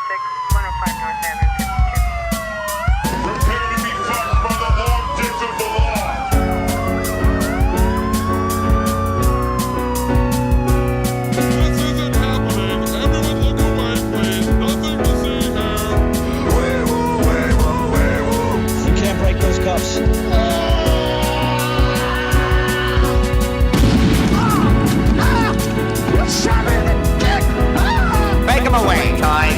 105 North Avenue, 52. Prepare to be fucked by the object of the law. This isn't happening. Everyone look away, please. Nothing to see here. You can't break those cuffs. Make him away, Ty.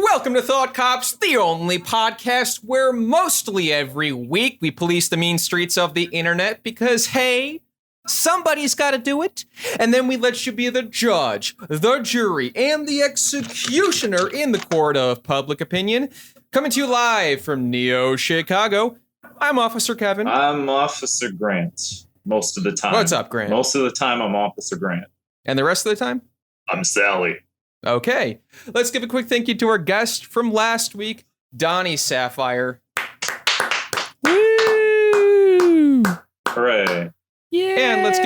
Welcome to Thought Cops, the only podcast where mostly every week we police the mean streets of the internet because, hey, somebody's got to do it. And then we let you be the judge, the jury, and the executioner in the court of public opinion. Coming to you live from Neo, Chicago, I'm Officer Kevin. I'm Officer Grant most of the time. What's up, Grant? Most of the time, I'm Officer Grant. And the rest of the time? I'm Sally. Okay, let's give a quick thank you to our guest from last week, Donnie Sapphire. Woo! Hooray. Yeah. And let's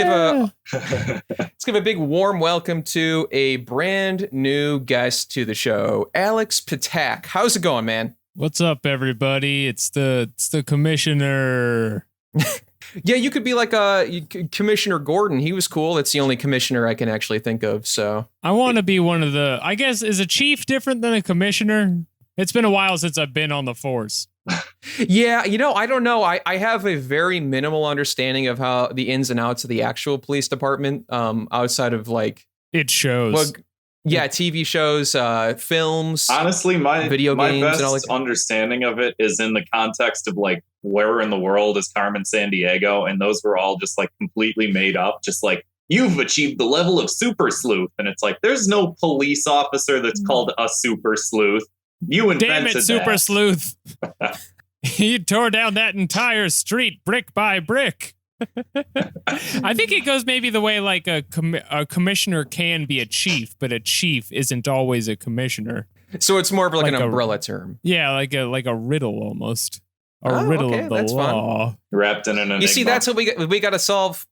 give a big warm welcome to a brand new guest to the show, Alex Ptak. How's it going, man? What's up, everybody? It's the commissioner. Yeah, you could be like Commissioner Gordon. He was cool. That's the only commissioner I can actually think of. So I want to be one of the. I guess, is a chief different than a commissioner? It's been a while since I've been on the force. yeah, I don't know. I have a very minimal understanding of how the ins and outs of the actual police department. Outside of like it shows. Well, yeah, TV shows, films. Honestly, my games best and all that. understanding of it is in the context of like where in the world is Carmen Sandiego, and those were all just like completely made up. Just like you've achieved the level of super sleuth, and it's like there's no police officer that's called a super sleuth. You invented Damn it, super that. sleuth! He tore down that entire street brick by brick. I think it goes maybe the way like a commissioner can be a chief, but a chief isn't always a commissioner. So it's more of like an Like a- umbrella term. Yeah, like a riddle almost. A riddle okay, of the that's law. Wrapped in an enigma. You see, that's what we got to solve.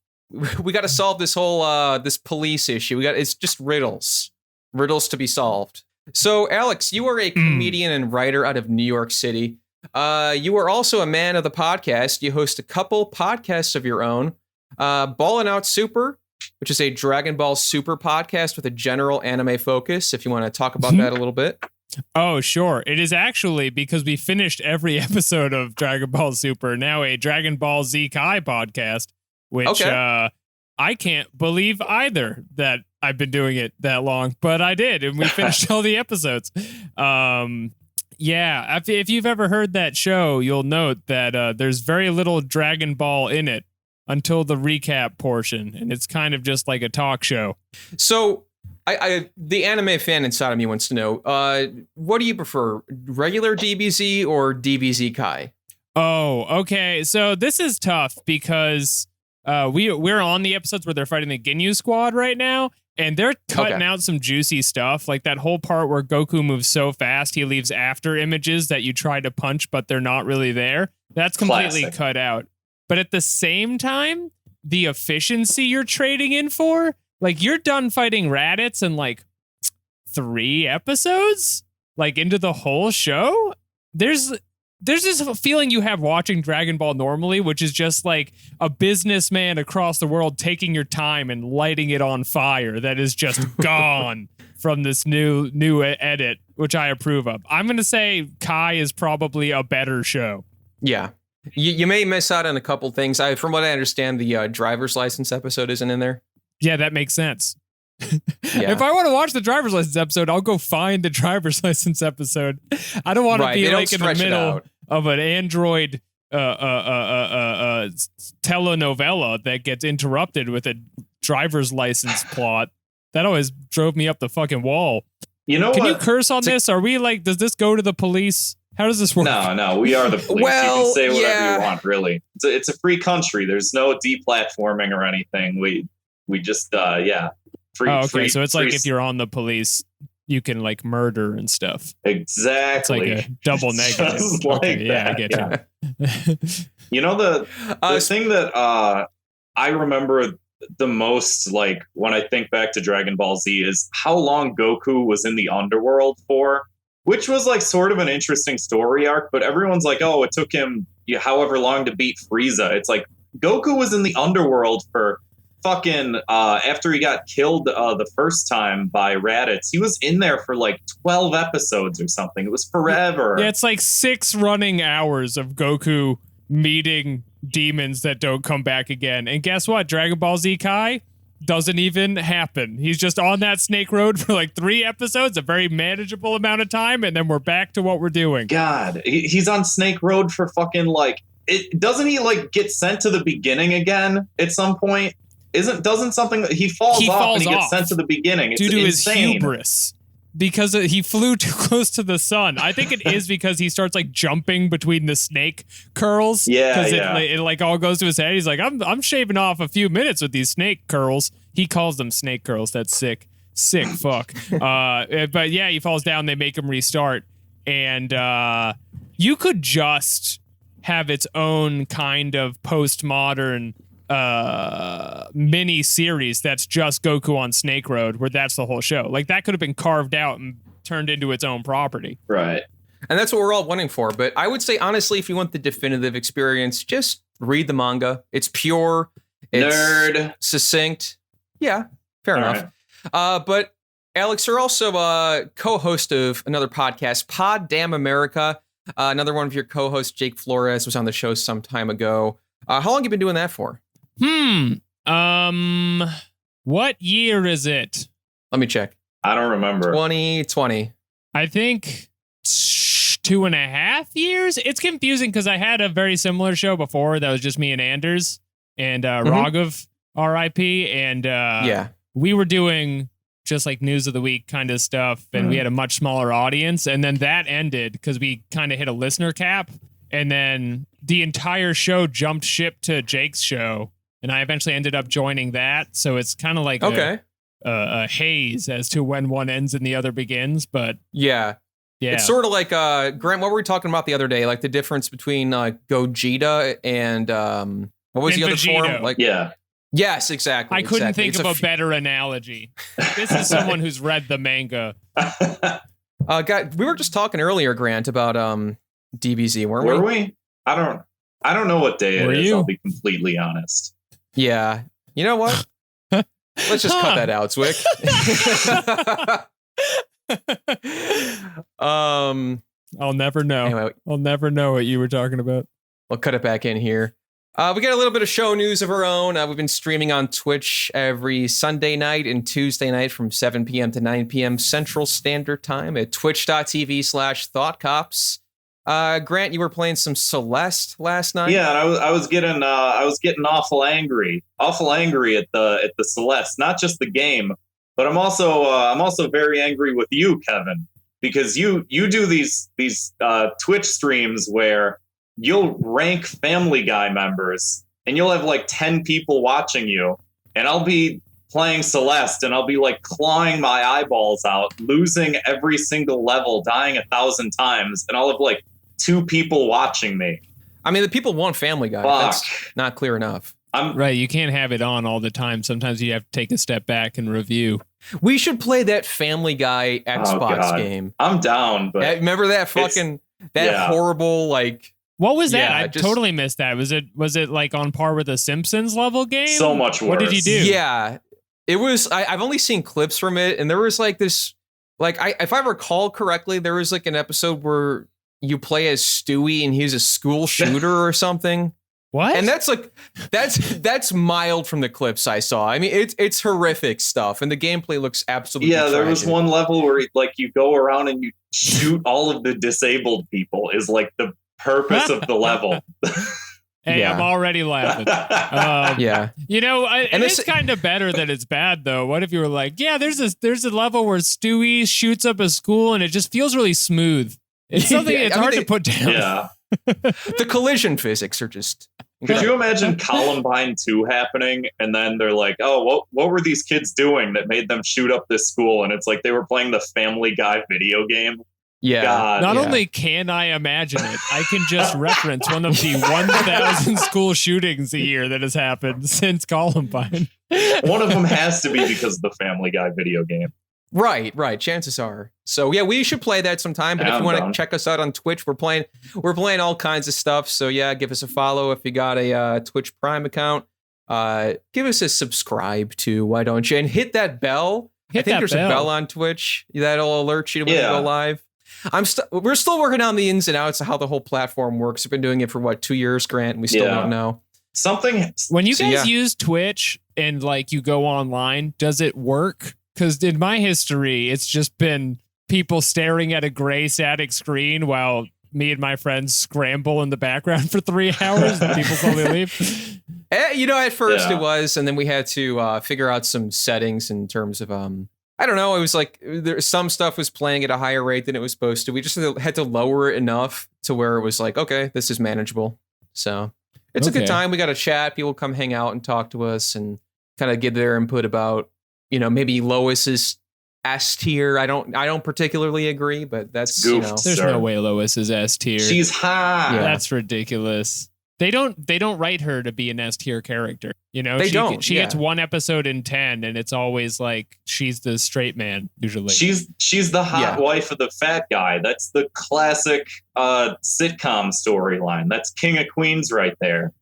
We got to solve this whole this police issue. It's just riddles to be solved. So, Alex, you are a comedian and writer out of New York City. You are also a man of the podcast. You host a couple podcasts of your own. Ballin' Out Super, which is a Dragon Ball Super podcast with a general anime focus. If you want to talk about that a little bit. Oh, sure. It is actually because we finished every episode of Dragon Ball Super, now a Dragon Ball Z Kai podcast, which I can't believe either that I've been doing it that long, but I did, and we finished all the episodes. Yeah, if you've ever heard that show, you'll note that there's very little Dragon Ball in it until the recap portion, and it's kind of just like a talk show. So, the anime fan inside of me wants to know, what do you prefer, regular DBZ or DBZ Kai? Oh, okay. So this is tough because we're on the episodes where they're fighting the Ginyu Squad right now, and they're cutting out some juicy stuff, like that whole part where Goku moves so fast he leaves after images that you try to punch, but they're not really there. That's completely Classic. cut out. But at the same time, the efficiency you're trading in for, like you're done fighting Raditz in like 3 episodes, like into the whole show. There's this feeling you have watching Dragon Ball normally, which is just like a businessman across the world taking your time and lighting it on fire that is just gone from this new edit, which I approve of. I'm going to say Kai is probably a better show. Yeah. You may miss out on a couple things. From what I understand, the driver's license episode isn't in there. Yeah, that makes sense. Yeah. If I want to watch the driver's license episode, I'll go find the driver's license episode. I don't want to be like in the middle of an Android telenovela that gets interrupted with a driver's license plot. That always drove me up the fucking wall. You know Can what? you curse on this? Are we like, does this go to the police? How does this work? No, we are the police. Well, you can say whatever yeah. you want, really. It's a free country. There's no deplatforming or anything. We just free. Oh, okay. free, So it's free like if you're on the police, you can like murder and stuff. It's exactly like a double negative. Just like Okay, yeah, I that, get you. You know the thing that I remember the most, like when I think back to Dragon Ball Z, is how long Goku was in the underworld for, which was like sort of an interesting story arc. But everyone's like, oh, it took him however long to beat Frieza. It's like Goku was in the underworld for fucking after he got killed the first time by Raditz. He was in there for like 12 episodes or something. It was forever. Yeah, it's like 6 running hours of Goku meeting demons that don't come back again. And guess what? Dragon Ball Z Kai doesn't even happen. He's just on that snake road for like 3 episodes, a very manageable amount of time, and then we're back to what we're doing. God, he's on Snake Road for fucking like it. Doesn't he like get sent to the beginning again at some point? Doesn't something he falls off and he gets sent to the beginning? It's due to insane. his hubris. Because he flew too close to the sun. I think it is because he starts like jumping between the snake curls. Yeah, Because yeah. it like all goes to his head. He's like, I'm shaving off a few minutes with these snake curls. He calls them snake curls. That's sick. Sick fuck. But yeah, he falls down. They make him restart. And you could just have its own kind of postmodern mini series that's just Goku on Snake Road, where that's the whole show. Like that could have been carved out and turned into its own property. Right. And that's what we're all wanting for. But I would say, honestly, if you want the definitive experience, just read the manga. It's pure. It's Nerd. succinct. Yeah, fair All enough. But Alex, you're also a co-host of another podcast, Pod Damn America. Another one of your co-hosts, Jake Flores, was on the show some time ago. How long have you been doing that for? What year is it? Let me check. I don't remember. 2020. I think 2.5 years. It's confusing because I had a very similar show before that was just me and Anders and Raghav, R.I.P. And Yeah. we were doing just like news of the week kind of stuff, and we had a much smaller audience. And then that ended because we kind of hit a listener cap, and then the entire show jumped ship to Jake's show, and I eventually ended up joining that. So it's kind of like a haze as to when one ends and the other begins. But Yeah. yeah, It's sort of like, Grant, what were we talking about the other day? Like the difference between Gogeta and what was And the other Vegito. form? Like, Yeah. yes, exactly. I couldn't exactly. think It's of a better analogy. This is someone who's read the manga. God, we were just talking earlier, Grant, about DBZ, weren't Were we? we? I don't know what day Were it is. you? I'll be completely honest. Yeah. You know what? Let's just cut that out, Zwick. I'll never know. Anyway, I'll never know what you were talking about. we'll cut it back in here. We got a little bit of show news of our own. We've been streaming on Twitch every Sunday night and Tuesday night from 7 p.m. to 9 p.m. Central Standard Time at twitch.tv/thoughtcops. Grant, you were playing some Celeste last night. Yeah, and I was getting awful angry at the Celeste, not just the game, but I'm also very angry with you, Kevin, because you do these Twitch streams where you'll rank Family Guy members and you'll have like 10 people watching you, and I'll be playing Celeste and I'll be like clawing my eyeballs out, losing every single level, dying 1,000 times, and I'll have like 2 people watching me. I mean, the people want Family Guy. Fuck. That's not clear enough. Right, you can't have it on all the time. Sometimes you have to take a step back and review. We should play that Family Guy Xbox God. game. I'm down, but Remember that fucking horrible like. What was that? Yeah, I just- totally missed that. Was it like on par with a Simpsons level game? so much worse. What did you do? Yeah, it was. I've only seen clips from it, and there was like this, like if I recall correctly, there was like an episode where you play as Stewie and he's a school shooter or something. What? And that's mild from the clips I saw. I mean, it's horrific stuff, and the gameplay looks absolutely. Yeah, there was tragic. one level where like you go around and you shoot all of the disabled people is like the purpose of the level. Hey, Yeah. I'm already laughing. Yeah. You know, And it's this- kind of better that it's bad though. What if you were like, yeah, there's a level where Stewie shoots up a school and it just feels really smooth. It's something. Yeah, It's I mean, hard they- to put down. Yeah. The collision physics are just. Could you imagine Columbine 2 happening and then they're like, oh, what were these kids doing that made them shoot up this school? And it's like they were playing the Family Guy video game. Yeah. God. Not Yeah. only can I imagine it, I can just reference one of the 1,000 school shootings a year that has happened since Columbine. One of them has to be because of the Family Guy video game. Right. Chances are. So yeah, we should play that sometime. But Yeah, if you I'm want down. to check us out on Twitch, we're playing all kinds of stuff. So yeah, give us a follow if you got a Twitch Prime account. Give us a subscribe too. Why don't you? And hit that bell. Hit I think that there's bell. a bell on Twitch that'll alert you when we Yeah. go live. We're still working on the ins and outs of how the whole platform works. We've been doing it for 2 years, Grant, and we still Yeah. don't know. Something. When you So, guys yeah. use Twitch and like you go online, does it work? Because in my history, it's just been people staring at a gray static screen while me and my friends scramble in the background for 3 hours and people slowly leave. At first Yeah. it was, and then we had to figure out some settings in terms of I don't know. It was like some stuff was playing at a higher rate than it was supposed to. We just had to lower it enough to where it was like, okay, this is manageable. So it's a good Okay. time. We got to chat. People come hang out and talk to us and kind of give their input about, maybe Lois's S tier. I don't particularly agree, but that's Goof. There's Sir. no way Lois is S tier. She's hot. Yeah. That's ridiculous. They don't write her to be an S tier character. They she, don't, She yeah. gets 1 episode in 10, and it's always like she's the straight man usually. She's the hot Yeah. wife of the fat guy. That's the classic sitcom storyline. That's King of Queens right there.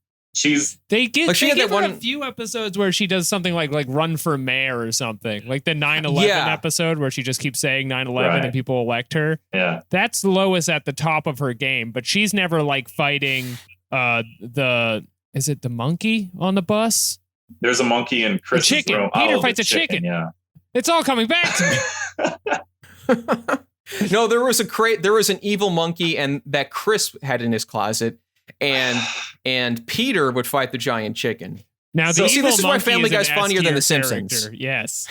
They give, Like, she they had give that her a one- few episodes where she does something like run for mayor or something, like the 9/11 Yeah. episode where she just keeps saying 9/11 Right. and people elect her. Yeah. That's Lois at the top of her game, but she's never like fighting is it the monkey on the bus? There's a monkey in Chris's chicken. room. Peter the fights a chicken. Yeah. It's all coming back to me. No, there was an evil monkey and that Chris had in his closet, and Peter would fight the giant chicken. Now, So, the see, evil this is why monkey Family is an Guy's funnier than S-tier The Simpsons. character. Yes.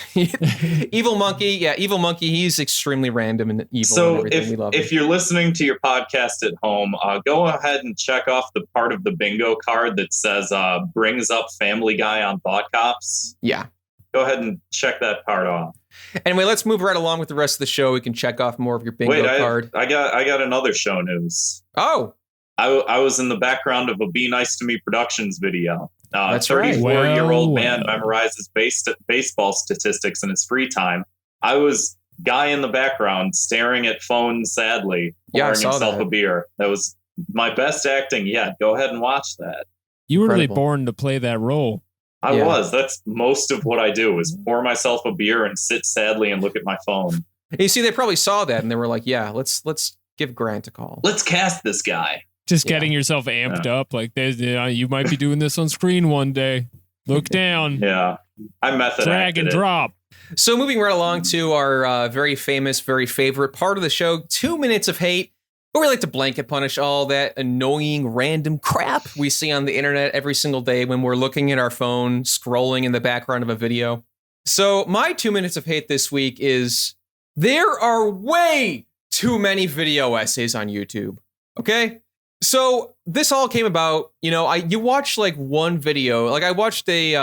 Evil monkey, he's extremely random and evil and So everything. We love if him. you're listening to your podcast at home, go ahead and check off the part of the bingo card that says brings up Family Guy on Thought Cops. Yeah. Go ahead and check that part off. Anyway, let's move right along with the rest of the show. We can check off more of your bingo Wait, card. I got another show news. Oh, I was in the background of a Be Nice to Me Productions video. That's right. 34-year-old Well, man well. memorizes baseball statistics in his free time. I was guy in the background staring at phone sadly, Yeah, I pouring saw himself that. a beer. That was my best acting yet. Go ahead and watch that. You were really Incredible. born to play that role. I Yeah. was. That's most of what I do is pour myself a beer and sit sadly and look at my phone. you see, they probably saw that and they were like, "Yeah, let's give Grant a call." Let's cast this guy. Just Yeah. getting yourself amped up. Like, you might be doing this on screen one day. Look down. Yeah. I method Drag acted and it. drop. So moving right along to our very famous, very favorite part of the show, 2 minutes of hate, where we like to blanket punish all that annoying random crap we see on the internet every single day when we're looking at our phone, scrolling in the background of a video. So my 2 minutes of hate this week is there are way too many video essays on YouTube. Okay? So this all came about, you watch like one video, like I watched a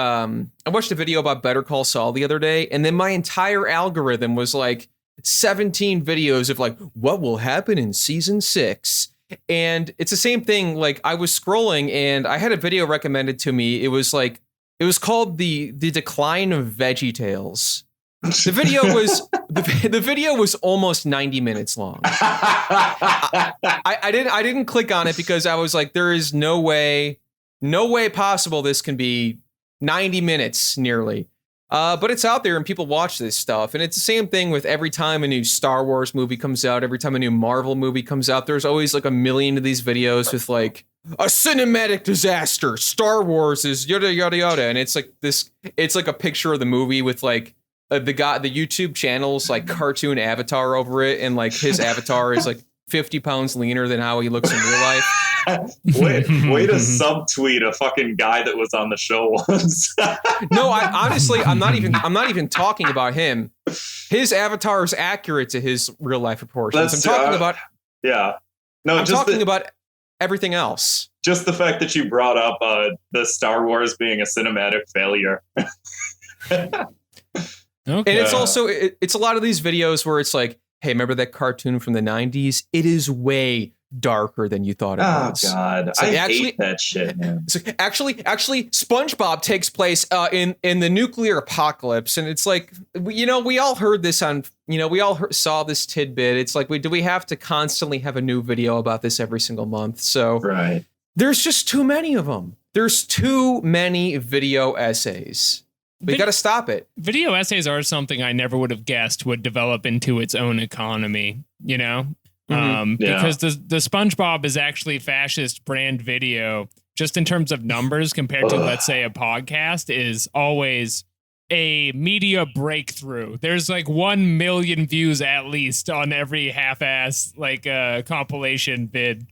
video about Better Call Saul the other day, and then my entire algorithm was like 17 videos of like what will happen in season 6. And it's the same thing. Like I was scrolling and I had a video recommended to me. It was called the Decline of VeggieTales. The video was the video was almost 90 minutes long. I didn't click on it because I was like, there is no way possible this can be 90 minutes nearly. But it's out there and people watch this stuff. And it's the same thing with every time a new Star Wars movie comes out, every time a new Marvel movie comes out, there's always like a million of these videos with like a cinematic disaster. Star Wars is yada yada yada. And it's like a picture of the movie with like the YouTube channel's like cartoon avatar over it, and like his avatar is like 50 pounds leaner than how he looks in real life. Way to subtweet a fucking guy that was on the show once. No, I'm not even talking about him. His avatar is accurate to his real life proportions. I'm talking about about everything else. Just the fact that you brought up the Star Wars being a cinematic failure. Okay. And it's also it's a lot of these videos where it's like, hey, remember that cartoon from the 90s? It is way darker than you thought it was. Oh God, So I hate that shit, man. So actually, SpongeBob takes place in the nuclear apocalypse, and it's like, we all heard this on, saw this tidbit. It's like, do we have to constantly have a new video about this every single month? So Right. There's just too many of them. There's too many video essays. We got to stop it. Video essays are something I never would have guessed would develop into its own economy, because the SpongeBob is actually fascist brand video, just in terms of numbers compared to, let's say, a podcast is always a media breakthrough. There's like 1 million views at least on every half-ass compilation vid.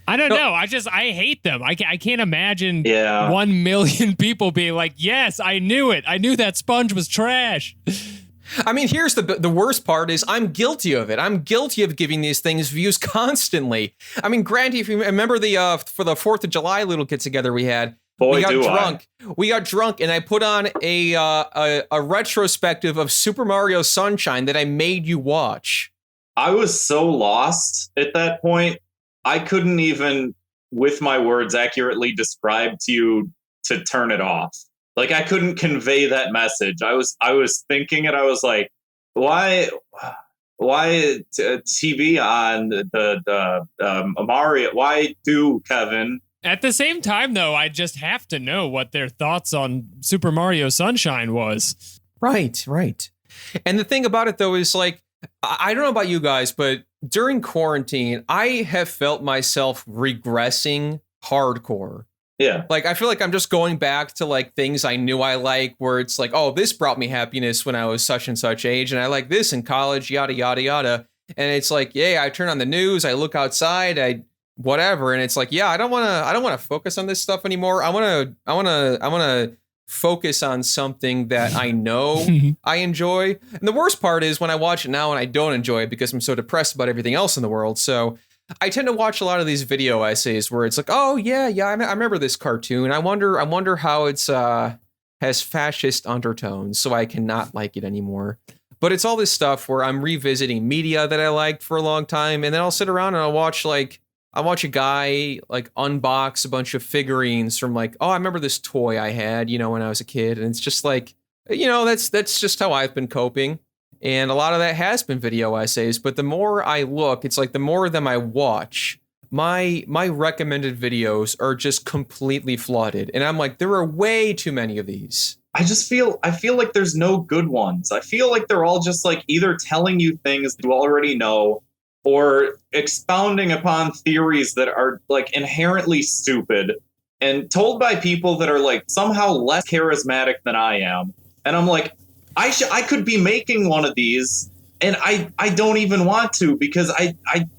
I don't know. I hate them. I can't imagine 1 million people being like, yes, I knew it. I knew that sponge was trash. I mean, here's the worst part is I'm guilty of it. I'm guilty of giving these things views constantly. I mean, granted, if you remember for the 4th of July little get together we had, we got drunk. We got drunk, and I put on a retrospective of Super Mario Sunshine that I made you watch. I was so lost at that point. I couldn't even, with my words, accurately describe to you to turn it off. Like, I couldn't convey that message. I was thinking it. I was like, why TV on the Mario? Why do Kevin? At the same time, though, I just have to know what their thoughts on Super Mario Sunshine was. Right. And the thing about it, though, is like, I don't know about you guys, but during quarantine, I have felt myself regressing hardcore. Yeah. Like, I feel like I'm just going back to like things I knew I like, where it's like, oh, this brought me happiness when I was such and such age, and I like this in college, yada, yada, yada. And it's like, yeah, I turn on the news, I look outside, whatever. And it's like, yeah, I don't want to focus on this stuff anymore. I want to focus on something that I know I enjoy. And the worst part is when I watch it now and I don't enjoy it because I'm so depressed about everything else in the world. So I tend to watch a lot of these video essays where it's like, oh yeah, I remember this cartoon. I wonder how it's has fascist undertones, so I cannot like it anymore. But it's all this stuff where I'm revisiting media that I liked for a long time, and then I'll sit around and I'll watch a guy like unbox a bunch of figurines from like, oh, I remember this toy I had, when I was a kid. And it's just like, that's just how I've been coping. And a lot of that has been video essays. But the more I look, it's like the more of them I watch, my recommended videos are just completely flooded. And I'm like, there are way too many of these. I feel like there's no good ones. I feel like they're all just like either telling you things you already know, or expounding upon theories that are like inherently stupid and told by people that are like somehow less charismatic than I am. And I'm like, I could be making one of these, and I don't even want to, because I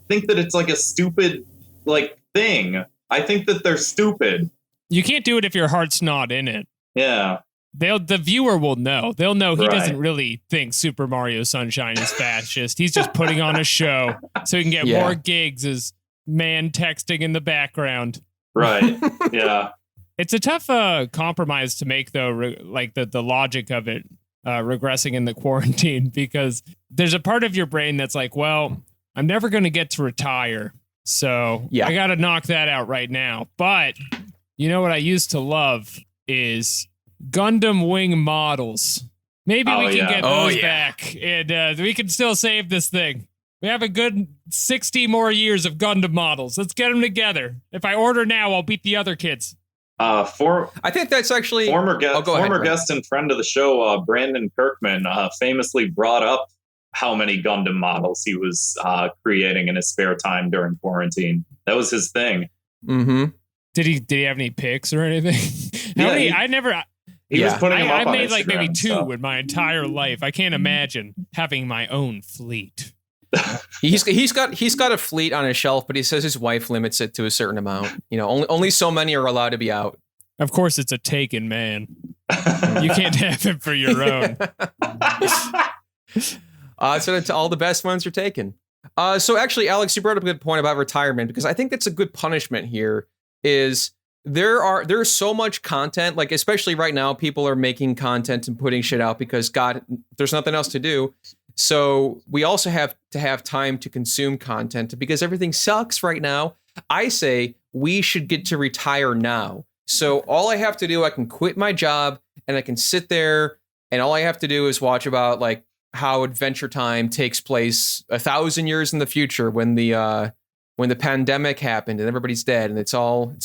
think that it's like a stupid like thing. I think that they're stupid. You can't do it if your heart's not in it. Yeah. The viewer will know. They'll know he Right. doesn't really think Super Mario Sunshine is fascist. He's just putting on a show so he can get Yeah. more gigs as man texting in the background. Right. Yeah. It's a tough compromise to make, though, like the logic of it regressing in the quarantine, because there's a part of your brain that's like, well, I'm never going to get to retire, so I got to knock that out right now. But you know what I used to love is Gundam wing models. Maybe we can get those back, and we can still save this thing. We have a good 60 more years of Gundam models. Let's get them together. If I order now, I'll beat the other kids. I think that's actually former guest and friend of the show, Brandon Kirkman, famously brought up how many Gundam models he was creating in his spare time during quarantine. That was his thing. Mm-hmm. Did he have any pics or anything? He was putting them up I on made like Instagram maybe and 2 stuff. in my entire life. I can't imagine having my own fleet. He's got a fleet on his shelf, but he says his wife limits it to a certain amount. You know, only so many are allowed to be out. Of course, it's a taken man. You can't have it for your own. So all the best ones are taken. So actually, Alex, you brought up a good point about retirement, because I think that's a good punishment here. Is there's so much content, like especially right now, people are making content and putting shit out because God, there's nothing else to do. So we also have to have time to consume content because everything sucks right now. I say we should get to retire now. So all I have to do, I can quit my job and I can sit there, and all I have to do is watch about like how Adventure Time takes place 1,000 years in the future when the pandemic happened and everybody's dead, and it's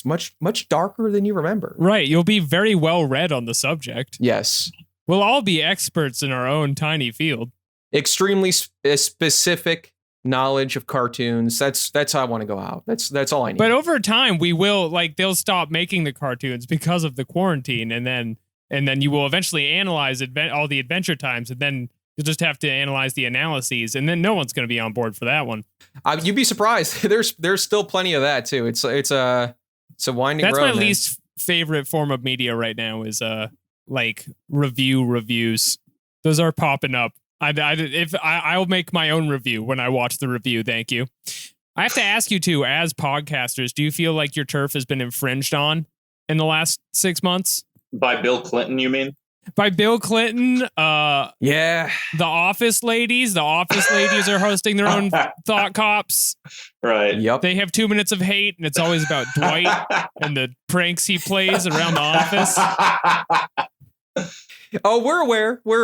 much darker than you remember. Right. You'll be very well read on the subject. Yes. We'll all be experts in our own tiny field. Extremely specific knowledge of cartoons. That's how I want to go out. That's all I need. But over time, we will they'll stop making the cartoons because of the quarantine, and then you will eventually analyze all the Adventure Times, and then you'll just have to analyze the analyses, and then no one's going to be on board for that one. You'd be surprised. There's still plenty of that too. It's a winding road. That's my man. least favorite form of media right now is like reviews. Those are popping up. I'll make my own review when I watch the review. Thank you. I have to ask you too, as podcasters, do you feel like your turf has been infringed on in the last 6 months? By Bill Clinton, you mean? By Bill Clinton, yeah. The Office ladies are hosting their own Thought Cops. Right. Yep. They have 2 minutes of hate, and it's always about Dwight and the pranks he plays around the office. Oh, we're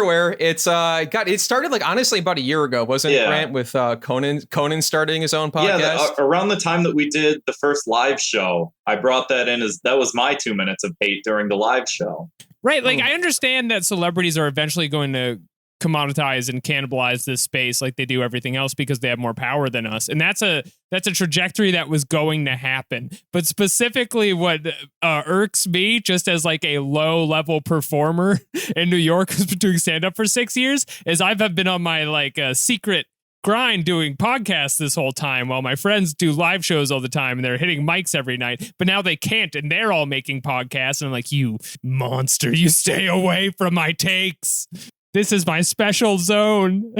aware. It started like honestly about a year ago, wasn't it, Grant? With Conan starting his own podcast. Yeah, around the time that we did the first live show, I brought that in as that was my 2 minutes of hate during the live show. Right, like I understand that celebrities are eventually going to commoditize and cannibalize this space like they do everything else because they have more power than us, and that's a trajectory that was going to happen. But specifically, what irks me, just as like a low level performer in New York who's been doing stand up for 6 years, is I've been on my like secret grind doing podcasts this whole time while my friends do live shows all the time and they're hitting mics every night, but now they can't and they're all making podcasts, and I'm like, you monster, you stay away from my takes. This is my special zone.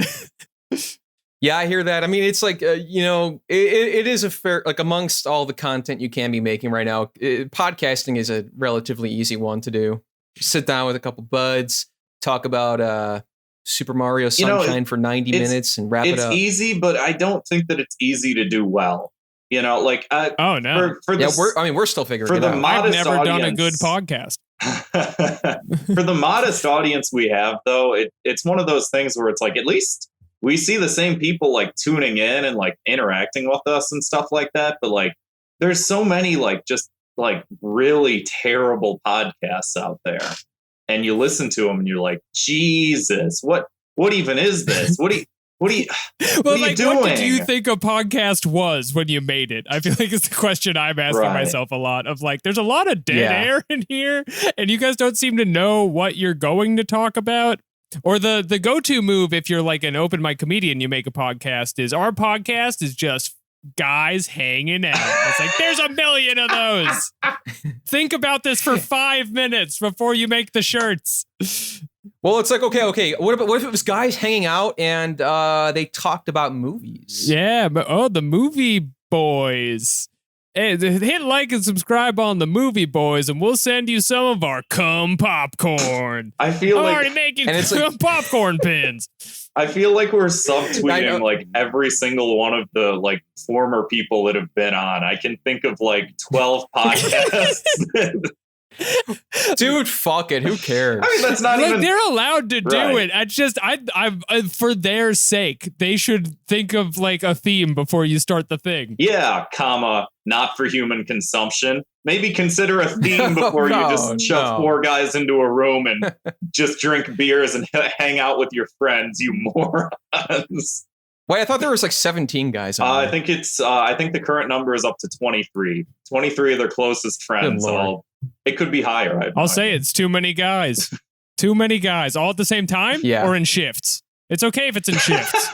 Yeah, I hear that. I mean, it's like, it is a fair, like amongst all the content you can be making right now, podcasting is a relatively easy one to do. Sit down with a couple buds, talk about Super Mario Sunshine for 90 minutes and wrap it up. It's easy, but I don't think that it's easy to do well. You know, like oh no, we're still figuring it out. I've never done a good podcast. For the modest audience we have, though, it's one of those things where it's like at least we see the same people like tuning in and like interacting with us and stuff like that. But like, there's so many like just like really terrible podcasts out there. And you listen to them and you're like, Jesus, what even is this? What are you doing? What did you think a podcast was when you made it? I feel like it's the question I'm asking myself a lot of like, there's a lot of dead air in here and you guys don't seem to know what you're going to talk about. Or the go-to move if you're like an open mic comedian, you make a podcast is our podcast is just guys hanging out. It's like, there's a million of those. Think about this for 5 minutes before you make the shirts. Well, it's like, okay. What if it was guys hanging out and they talked about movies? Yeah, but the movie boys. Hey, hit like and subscribe on the movie boys, and we'll send you some of our cum popcorn. I feel I'm like already making cum popcorn pins. I feel like we're subtweeting like every single one of the like former people that have been on. I can think of like 12 podcasts. Dude, fuck it. Who cares? I mean, that's not even. They're allowed to do it. I for their sake, they should think of like a theme before you start the thing. Yeah, not for human consumption. Maybe consider a theme before you just shove 4 guys into a room and just drink beers and hang out with your friends, you morons. Wait, I thought there was like 17 guys on I think the current number is up to 23. 23 of their closest friends. It could be higher. I'll say it's too many guys. Too many guys all at the same time or in shifts. It's okay if it's in shifts.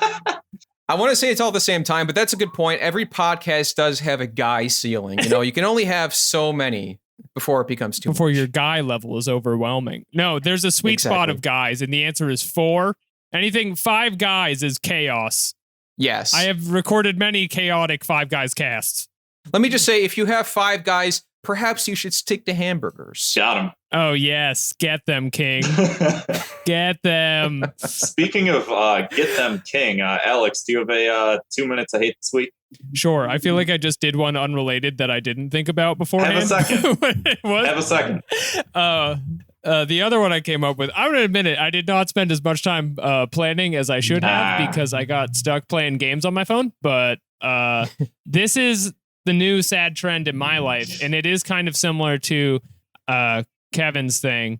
I want to say it's all at the same time, but that's a good point. Every podcast does have a guy ceiling. You know, you can only have so many before it becomes too Before much. your guy level is overwhelming. No, there's a sweet spot Exactly. of guys, and the answer is 4. Anything 5 guys is chaos. Yes. I have recorded many chaotic 5 guys casts. Let me just say, if you have 5 guys, perhaps you should stick to hamburgers. Got him. Oh, yes. Get them, King. Get them. Speaking of get them king, Alex, do you have a 2 minutes of hate this week? Sure. I feel like I just did one unrelated that I didn't think about beforehand. Have a second. What? Have a second. The other one I came up with, I'm going to admit it, I did not spend as much time planning as I should have because I got stuck playing games on my phone. But this is the new sad trend in my life, and it is kind of similar to Kevin's thing.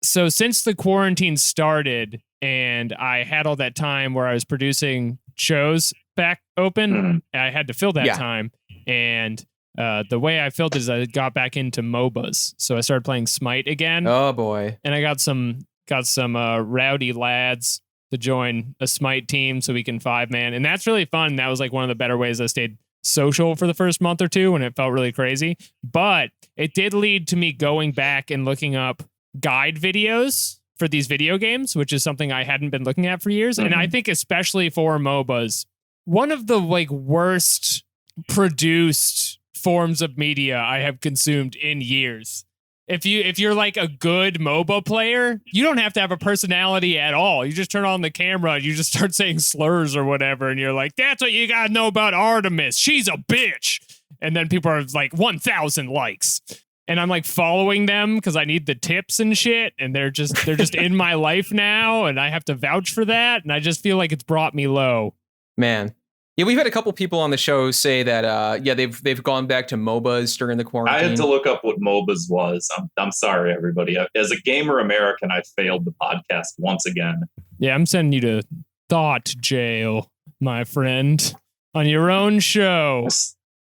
So since the quarantine started and I had all that time where I was producing shows back open, I had to fill that time. And the way I filled it is I got back into MOBAs. So I started playing Smite again. Oh boy. And I got some rowdy lads to join a Smite team so we can 5-man. And that's really fun. That was like one of the better ways I stayed social for the first month or two when it felt really crazy. But it did lead to me going back and looking up guide videos for these video games, which is something I hadn't been looking at for years. And I think especially for MOBAs, one of the like worst produced forms of media I have consumed in years. If you're like a good MOBA player, you don't have to have a personality at all. You just turn on the camera and you just start saying slurs or whatever, and you're like, that's what you gotta know about Artemis. She's a bitch. And then people are like 1,000 likes. And I'm like following them because I need the tips and shit, and they're just in my life now, and I have to vouch for that, and I just feel like it's brought me low. Man. Yeah, we've had a couple people on the show say that they've gone back to MOBAs during the quarantine. I had to look up what MOBAs was. I'm sorry, everybody. As a gamer American, I failed the podcast once again. Yeah, I'm sending you to thought jail, my friend, on your own show.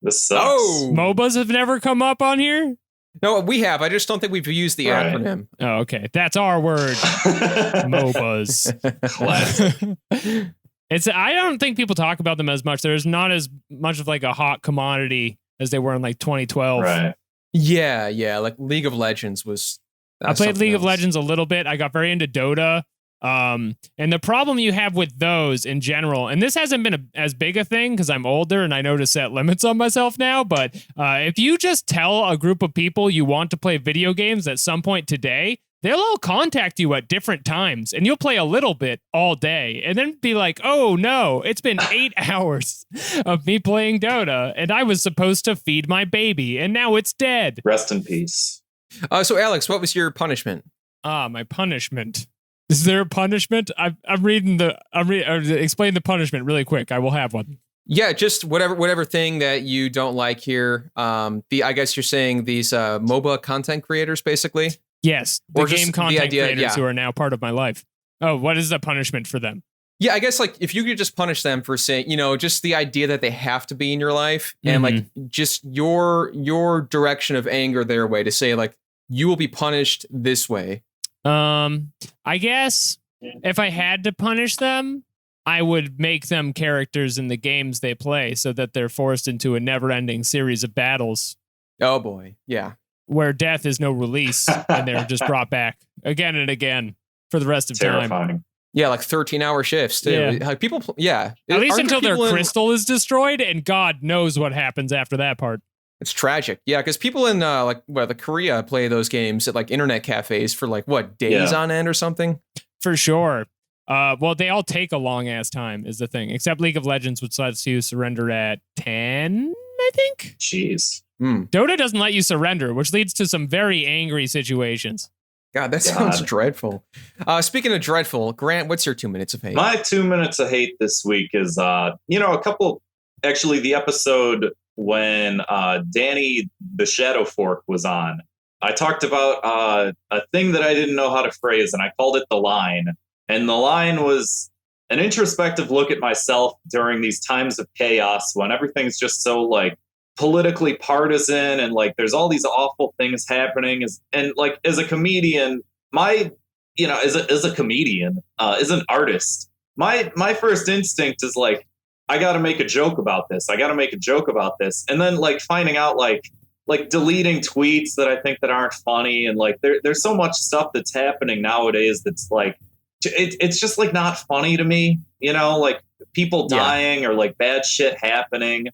This sucks. Oh! MOBAs have never come up on here? No, we have. I just don't think we've used the Right. acronym. Oh, okay. That's our word. MOBAs. Classic. I don't think people talk about them as much. There's not as much of like a hot commodity as they were in like 2012. Right. Yeah. Like League of Legends was. I played something League of else. Legends a little bit. I got very into Dota. And the problem you have with those in general, and this hasn't been as big a thing because I'm older and I know to set limits on myself now, but if you just tell a group of people you want to play video games at some point today, they'll all contact you at different times and you'll play a little bit all day and then be like, oh no, it's been 8 hours of me playing Dota and I was supposed to feed my baby and now it's dead. Rest in peace. So Alex, what was your punishment? My punishment. Is there a punishment? I'm explain the punishment really quick. I will have one. Yeah, just whatever thing that you don't like here. I guess you're saying these MOBA content creators, basically. Yes, the Or just game the content idea- creators yeah. who are now part of my life. Oh, what is the punishment for them? Yeah, I guess like if you could just punish them for saying, just the idea that they have to be in your life and like just your direction of anger their way to say like you will be punished this way. I guess if I had to punish them, I would make them characters in the games they play so that they're forced into a never-ending series of battles Oh boy, yeah. where death is no release and they're just brought back again and again for the rest of time. Terrifying. Yeah, like 13-hour shifts too. Yeah. Like people, yeah. At least Aren't until their people in- crystal is destroyed, and God knows what happens after that part. It's tragic. Yeah, because people in the Korea play those games at like internet cafes for like days on end or something. For sure. Well, they all take a long ass time is the thing, except League of Legends, which lets you surrender at 10, I think. Jeez. Dota doesn't let you surrender, which leads to some very angry situations. God, that sounds dreadful. Speaking of dreadful, Grant, what's your 2 minutes of hate? My 2 minutes of hate this week is, the episode when Danny the Shadow Fork was on. I talked about a thing that I didn't know how to phrase, and I called it the line. And the line was an introspective look at myself during these times of chaos when everything's just so like politically partisan and like there's all these awful things happening. As a comedian, as an artist, my first instinct is like, I got to make a joke about this. And then like finding out like deleting tweets that I think that aren't funny. And like, there's so much stuff that's happening nowadays. That's like, it's just like not funny to me, like people dying or like bad shit happening.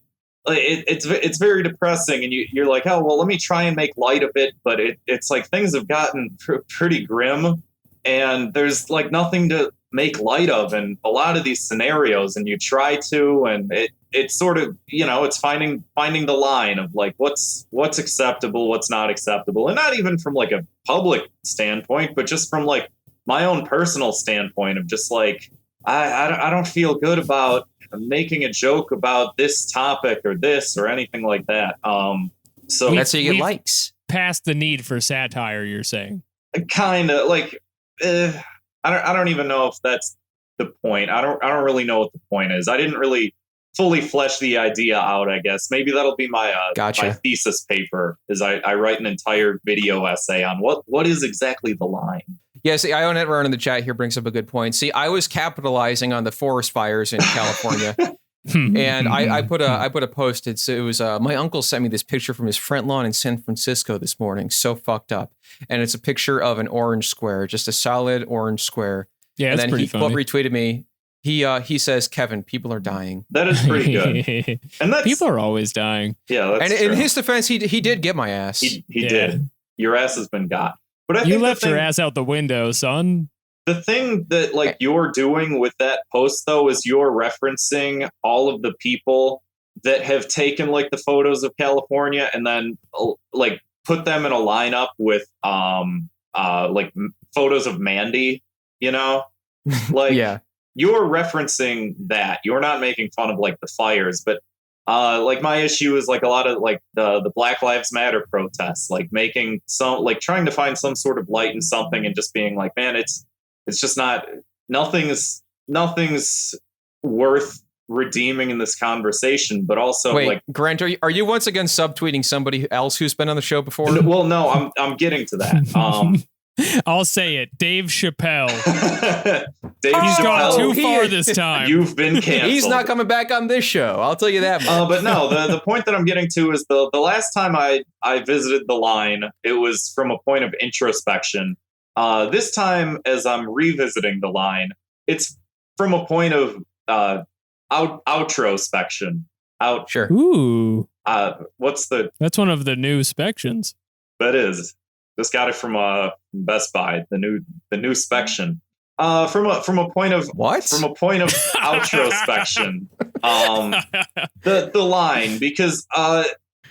It's very depressing. And you're like, oh, well, let me try and make light of it. But it's like things have gotten pretty grim and there's like nothing to make light of in a lot of these scenarios, and you try to, and it's sort of, it's finding the line of like what's acceptable, what's not acceptable, and not even from like a public standpoint, but just from like my own personal standpoint of just like I don't feel good about making a joke about this topic or this or anything like that. So that's how you get likes. Past the need for satire, you're saying? Kind of like. I don't even know if that's the point. I don't really know what the point is. I didn't really fully flesh the idea out, I guess. Maybe that'll be my my thesis paper, is I write an entire video essay on what is exactly the line. Yeah, see, Ionet Ron in the chat here brings up a good point. See, I was capitalizing on the forest fires in California. And I put a post. It was my uncle sent me this picture from his front lawn in San Francisco this morning. So fucked up, and it's a picture of an orange square, just a solid orange square. Yeah, and that's pretty funny. He retweeted me. He says, "Kevin, people are dying." That is pretty good. And that's, people are always dying. Yeah, that's and true. in his defense, he did get my ass. He did. Your ass has been got. But I you think left your ass out the window, son. The thing that like you're doing with that post, though, is you're referencing all of the people that have taken like the photos of California and then like put them in a lineup with like photos of Mandy, like yeah. You're referencing that. You're not making fun of like the fires, but like my issue is like a lot of like the Black Lives Matter protests, like making some like trying to find some sort of light in something and just being like, man, it's just not, nothing's worth redeeming in this conversation, but also wait, like Grant, are you once again subtweeting somebody else who's been on the show before? Well, no, I'm getting to that. I'll say it, Dave Chappelle. He's gone too far this time. You've been canceled. He's not coming back on this show. I'll tell you that much. But no, the point that I'm getting to is the last time I visited the line, it was from a point of introspection. This time, as I'm revisiting the line, it's from a point of outrospection. Sure. Ooh. That's one of the new spections. That is. Just got it from Best Buy. The new spection. From a point of what? From a point of outrospection. The line, because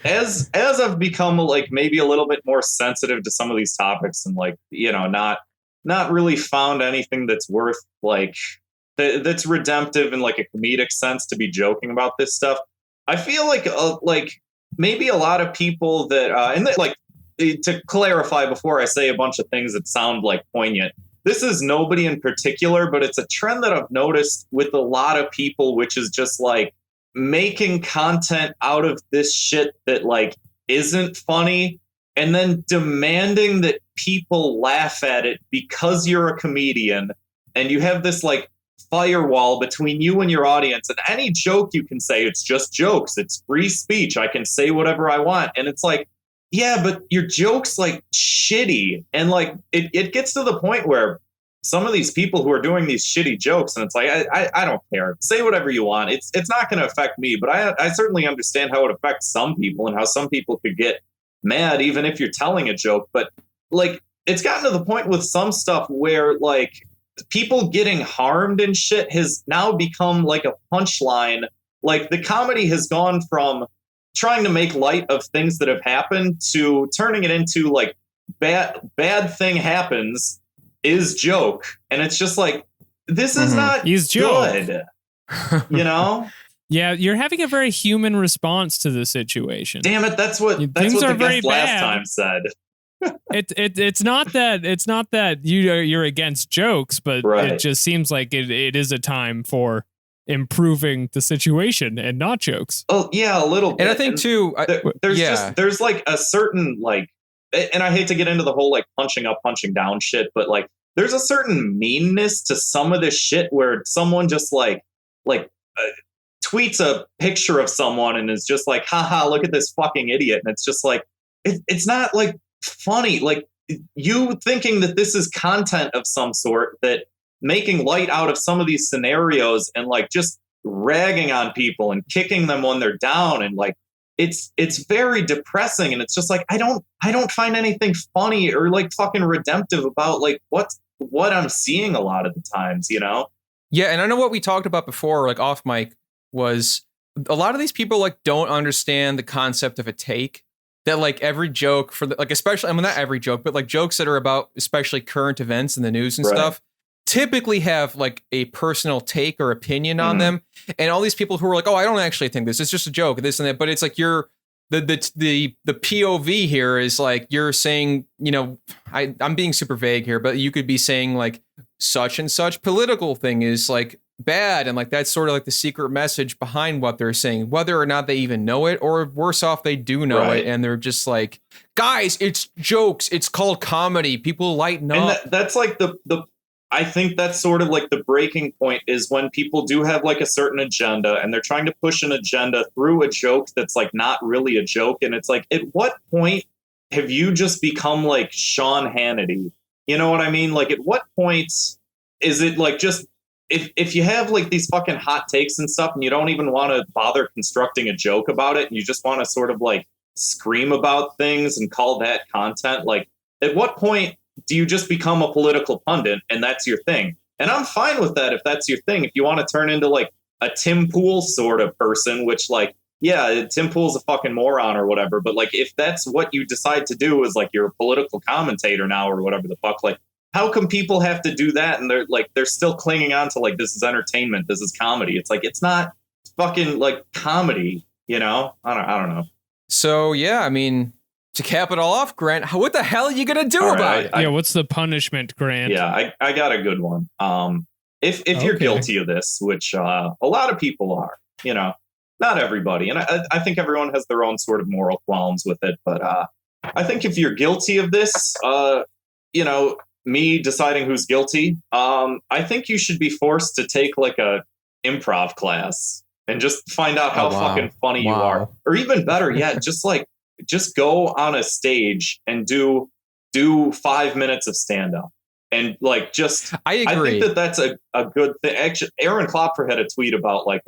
as I've become like maybe a little bit more sensitive to some of these topics and like, not really found anything that's worth like that's redemptive in like a comedic sense to be joking about this stuff. I feel like maybe a lot of people that and that, like, to clarify before I say a bunch of things that sound like poignant, this is nobody in particular, but it's a trend that I've noticed with a lot of people, which is just like making content out of this shit that like isn't funny and then demanding that people laugh at it because you're a comedian and you have this like firewall between you and your audience, and any joke you can say, it's just jokes. It's free speech. I can say whatever I want. And it's like, yeah, but your joke's like shitty. And like, it gets to the point where some of these people who are doing these shitty jokes, and it's like, I don't care. Say whatever you want. It's not going to affect me, but I certainly understand how it affects some people and how some people could get mad even if you're telling a joke. But like, it's gotten to the point with some stuff where like people getting harmed and shit has now become like a punchline. Like the comedy has gone from trying to make light of things that have happened to turning it into like bad thing happens is joke. And it's just like, this is not good, Yeah, you're having a very human response to the situation. Damn it, that's what the guest last time said. It's not that you're against jokes, but right. It just seems like it is a time for improving the situation and not jokes. Oh yeah, a little bit. And I think too, there's like a certain like, and I hate to get into the whole like punching up, punching down shit, but like there's a certain meanness to some of this shit where someone just tweets a picture of someone and is just like, haha, look at this fucking idiot. And it's just like, it's not like funny. Like, you thinking that this is content of some sort, that making light out of some of these scenarios and like just ragging on people and kicking them when they're down, and like it's very depressing. And it's just like, I don't find anything funny or like fucking redemptive about like what I'm seeing a lot of the times, you know? Yeah, and I know what we talked about before, like off mic, was a lot of these people like don't understand the concept of a take. That like every joke for the, like, especially, I mean, not every joke, but like jokes that are about especially current events in the news and stuff typically have like a personal take or opinion on them. And all these people who are like, oh, I don't actually think this, it's just a joke, this and that. But it's like you're the POV here is like you're saying, you know, I'm being super vague here, but you could be saying like such and such political thing is like bad, and like that's sort of like the secret message behind what they're saying, whether or not they even know it, or worse off, they do know it and they're just like, guys, it's jokes, it's called comedy, people lighten up. And that's like the I think that's sort of like the breaking point, is when people do have like a certain agenda and they're trying to push an agenda through a joke that's like not really a joke. And it's like, at what point have you just become like Sean Hannity? You know what I mean? Like, at what point is it like just, if you have like these fucking hot takes and stuff and you don't even want to bother constructing a joke about it, and you just want to sort of like scream about things and call that content, like at what point do you just become a political pundit and that's your thing? And I'm fine with that if that's your thing. If you want to turn into like a Tim Pool sort of person, which like, yeah, Tim Pool's a fucking moron or whatever, but like if that's what you decide to do, is like you're a political commentator now or whatever the fuck, like how come people have to do that and they're still clinging on to like, this is entertainment, this is comedy? It's like, it's not fucking like comedy, you know? I don't know. So yeah, I mean, to cap it all off, Grant, what the hell are you gonna do about it? What's the punishment, Grant? Yeah, I got a good one. If you're guilty of this, which a lot of people are, you know, not everybody, and I think everyone has their own sort of moral qualms with it, but I think if you're guilty of this, you know, me deciding who's guilty, I think you should be forced to take like a improv class and just find out how fucking funny you are. Or even better yet, just go on a stage and do 5 minutes of stand-up. And like, I agree. I think that's a good thing. Actually, Aaron Klopfer had a tweet about like,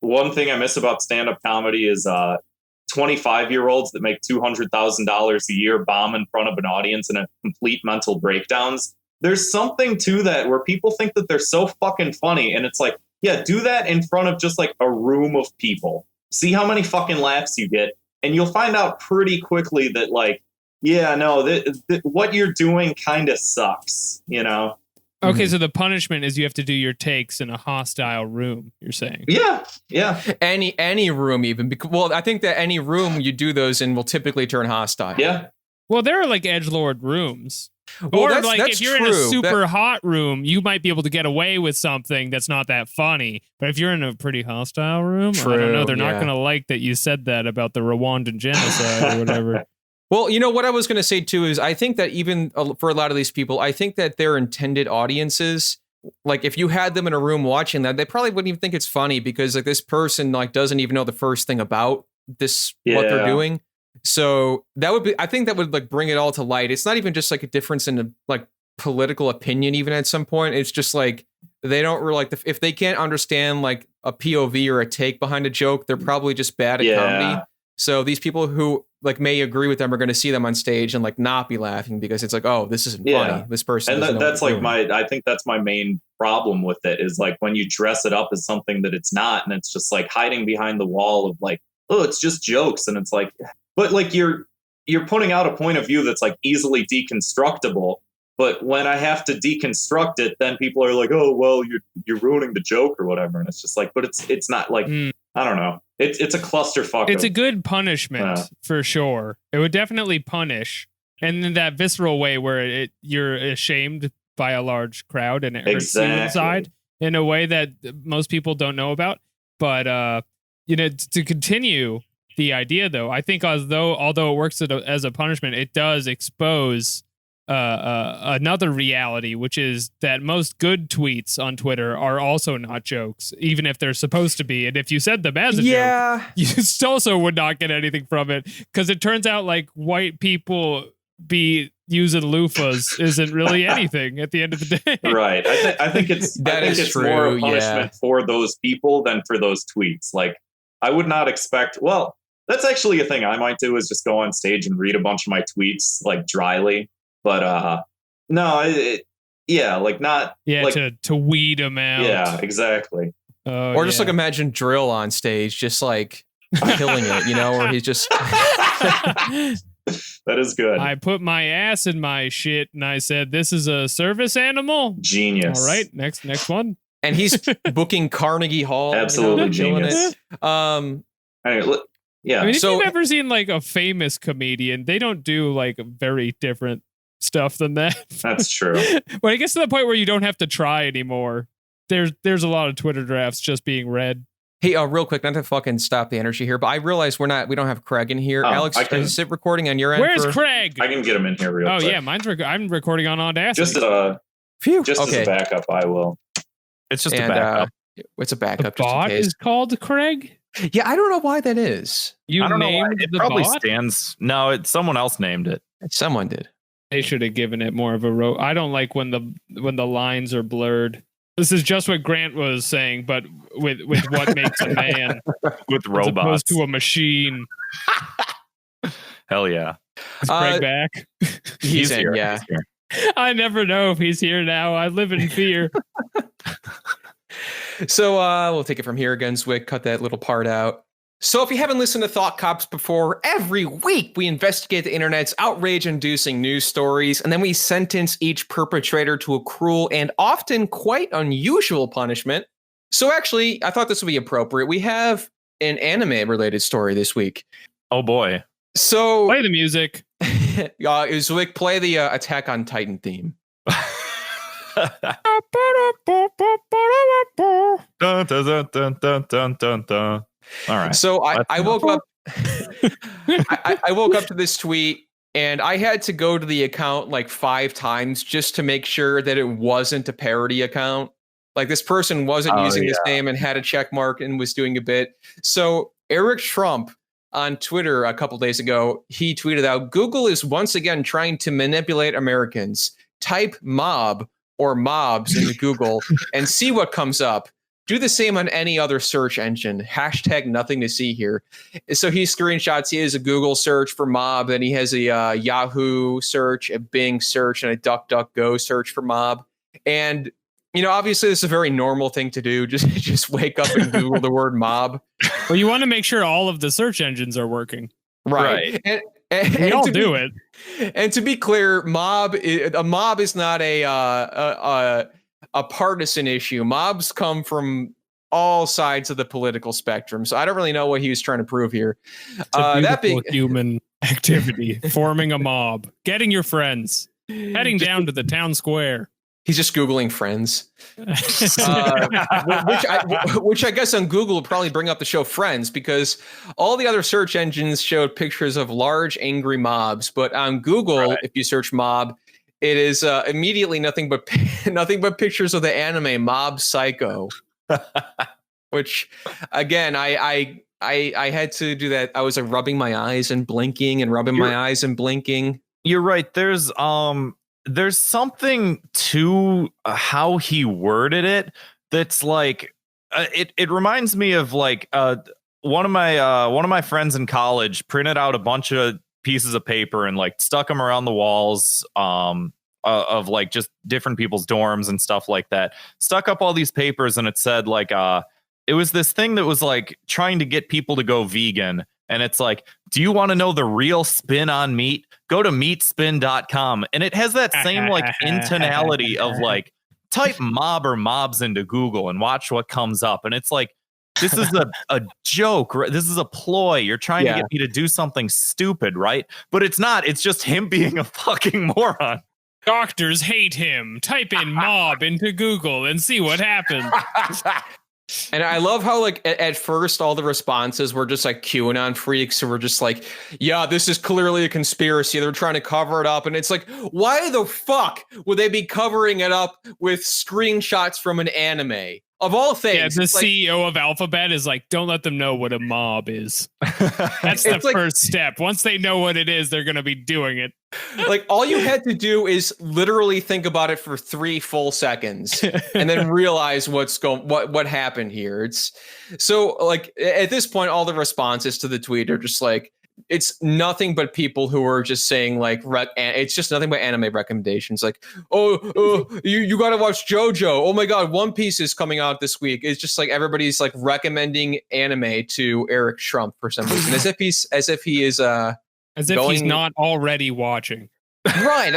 one thing I miss about stand-up comedy is 25-year-olds that make $200,000 a year bomb in front of an audience and have complete mental breakdowns. There's something to that where people think that they're so fucking funny. And it's like, yeah, do that in front of just like a room of people. See how many fucking laughs you get. And you'll find out pretty quickly that like, yeah, no, what you're doing kind of sucks, you know? Okay, so the punishment is you have to do your takes in a hostile room, you're saying? Yeah. Any room even. Well, I think that any room you do those in will typically turn hostile. Yeah. Well, there are like edgelord rooms. Well, or that's, like that's if you're true. in a super hot room, you might be able to get away with something that's not that funny. But if you're in a pretty hostile room, I don't know, they're not going to like that you said that about the Rwandan genocide or whatever. Well, you know, what I was going to say, too, is I think that even for a lot of these people, I think that their intended audiences, like if you had them in a room watching that, they probably wouldn't even think it's funny because like this person like doesn't even know the first thing about this, what they're doing. So that would be, I think that would like bring it all to light. It's not even just like a difference in like political opinion, even at some point. It's just like they don't really like if they can't understand like a POV or a take behind a joke, they're probably just bad at comedy. So these people who like may agree with them are going to see them on stage and like not be laughing because it's like, oh, this isn't funny. This person. And that's like I think that's my main problem with it is like when you dress it up as something that it's not, and it's just like hiding behind the wall of like, oh, it's just jokes. And it's like, but like you're putting out a point of view that's like easily deconstructible. But when I have to deconstruct it, then people are like, oh, well, you're ruining the joke or whatever. And it's just like, but it's not like, I don't know. It's a clusterfuck. It's a good punishment for sure. It would definitely punish. And in that visceral way where you're ashamed by a large crowd and it hurts you inside in a way that most people don't know about. But, you know, to continue the idea, though, I think although it works as a punishment, it does expose another reality, which is that most good tweets on Twitter are also not jokes, even if they're supposed to be. And if you said them as a joke, you also would not get anything from it, because it turns out like white people be using loofahs isn't really anything at the end of the day. Right. I think it's more a punishment for those people than for those tweets. Like, I would not expect. Well, that's actually a thing I might do, is just go on stage and read a bunch of my tweets like dryly. But no, like not. Yeah, like, to weed them out. Yeah, exactly. Or just like imagine Drill on stage, just like killing it, you know, where he's just. That is good. I put my ass in my shit and I said, "This is a service animal." Genius. All right, next one. And he's booking Carnegie Hall. Absolutely genius. Yeah. I mean, if you've ever seen like a famous comedian, they don't do like very different stuff than that. That's true. When it gets to the point where you don't have to try anymore, there's a lot of Twitter drafts just being read. Hey, real quick, not to fucking stop the energy here, but I realize we don't have Craig in here. Alex, is it recording on your end? Where's Craig? I can get him in here real quick. Oh yeah, I'm recording on Audacity. Just as a backup, I will. It's just a backup. It's a backup. The bot is called Craig? Yeah, I don't know why that is. I don't know why. It probably stands. No, someone else named it. Someone did. They should have given it more of a I don't like when the lines are blurred. This is just what Grant was saying, but with what makes a man with robots, as opposed to a machine. Hell yeah! Is Craig back? He's in, here. Yeah. He's here. I never know if he's here now. I live in fear. So we'll take it from here again, Zwick. Cut that little part out. So if you haven't listened to Thought Cops before, every week we investigate the internet's outrage-inducing news stories, and then we sentence each perpetrator to a cruel and often quite unusual punishment. So actually, I thought this would be appropriate. We have an anime-related story this week. Oh boy. So play the music. Zwick, play the Attack on Titan theme. Dun, dun, dun, dun, dun, dun, dun. All right. So I woke up. I woke up to this tweet, and I had to go to the account like 5 times just to make sure that it wasn't a parody account. Like this person wasn't using this name and had a check mark and was doing a bit. So Eric Trump on Twitter a couple days ago, he tweeted out, "Google is once again trying to manipulate Americans. Type mob or mobs into Google and see what comes up. Do the same on any other search engine. Hashtag nothing to see here." So he screenshots. He has a Google search for mob, and he has a Yahoo search, a Bing search, and a DuckDuckGo search for mob. And you know, obviously, this is a very normal thing to do. Just wake up and Google the word mob. Well, you want to make sure all of the search engines are working, right? And we all do it. And to be clear, a mob is not a partisan issue. Mobs come from all sides of the political spectrum. So I don't really know what he was trying to prove here. That being human activity, forming a mob, getting your friends, heading down to the town square. He's just Googling friends, which I guess on Google would probably bring up the show Friends, because all the other search engines showed pictures of large angry mobs. But on Google, if you search mob, it is immediately nothing but pictures of the anime Mob Psycho, which again, I had to do that. I was like rubbing my eyes and blinking and rubbing my eyes and blinking. You're right. There's something to how he worded it that's like it reminds me of like one of my friends in college printed out a bunch of pieces of paper and like stuck them around the walls of like just different people's dorms and stuff like that. Stuck up all these papers, and it said like it was this thing that was like trying to get people to go vegan. And it's like, do you want to know the real spin on meat? Go to meatspin.com. And it has that same like intonality of like type mob or mobs into Google and watch what comes up. And it's like, this is a joke. Right? This is a ploy. You're trying to get me to do something stupid, right? But it's not. It's just him being a fucking moron. Doctors hate him. Type in mob into Google and see what happens. And I love how, like, at first, all the responses were just like QAnon freaks who were just like, yeah, this is clearly a conspiracy. They're trying to cover it up. And it's like, why the fuck would they be covering it up with screenshots from an anime? Of all things. Yeah, the it's like, CEO of Alphabet is like, don't let them know what a mob is. That's the It's like- first step. Once they know what it is, they're going to be doing it. like, all you had to do is literally think about it for 3 full seconds and then realize what happened here. It's so, like, at this point, all the responses to the tweet are just like, it's nothing but people who are just saying, like, it's just nothing but anime recommendations. Like, you got to watch JoJo. Oh my God, One Piece is coming out this week. It's just like everybody's like recommending anime to Eric Trump for some reason, as if he is As if he's not already watching. right.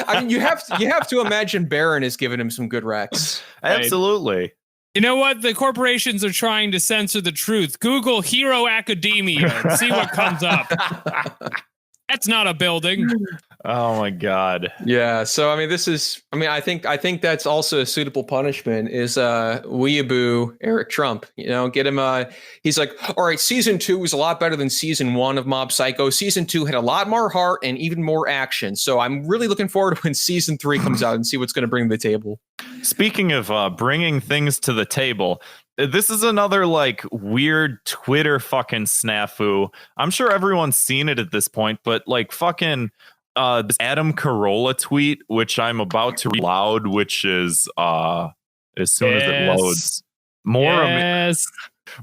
I mean, you have to imagine Barron has given him some good recs. Absolutely. You know what? The corporations are trying to censor the truth. Google Hero Academia and see what comes up. That's not a building. Oh my God. Yeah. So I mean, I think that's also a suitable punishment is weeaboo Eric Trump. You know, get him he's like, all right, season 2 was a lot better than season 1 of Mob Psycho. Season 2 had a lot more heart and even more action. So I'm really looking forward to when season 3 comes out and see what's going to bring to the table. Speaking of bringing things to the table, this is another like weird Twitter fucking snafu. I'm sure everyone's seen it at this point, but like fucking this Adam Corolla tweet, which I'm about to read loud, which is as soon as it loads.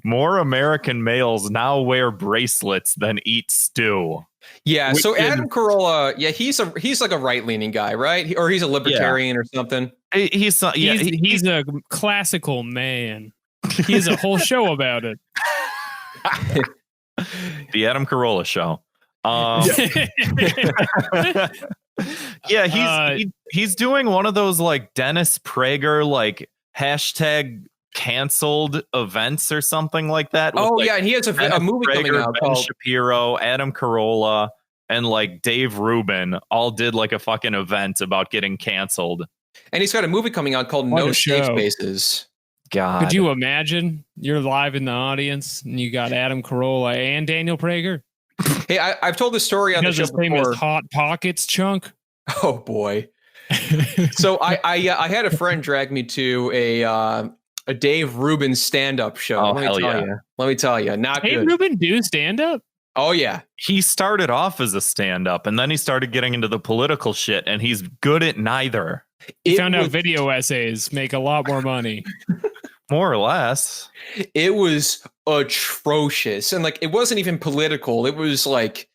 More American males now wear bracelets than eat stew. Yeah, so Adam Corolla, yeah, he's like a right-leaning guy, right? Or he's a libertarian or something. He's a classical man. He has a whole show about it. The Adam Corolla Show. Yeah, he's doing one of those like Dennis Prager like hashtag canceled events or something like that. Oh like, yeah, and he has a movie coming out Ben called Shapiro, Adam Corolla, and like Dave Rubin all did like a fucking event about getting canceled. And he's got a movie coming out called What No a Safe show. Spaces. God. Could you imagine? You're live in the audience and you got Adam Carolla and Daniel Prager. Hey, I've told this story on the Because show his name before. is Hot Pockets Chunk. Oh boy. So I had a friend drag me to a Dave Rubin stand-up show. Oh, Let me tell you, not Hey, good. Ruben, do stand up? Oh yeah. He started off as a stand-up and then he started getting into the political shit and he's good at neither. He found out video essays make a lot more money. More or less. It was atrocious, and like it wasn't even political. It was like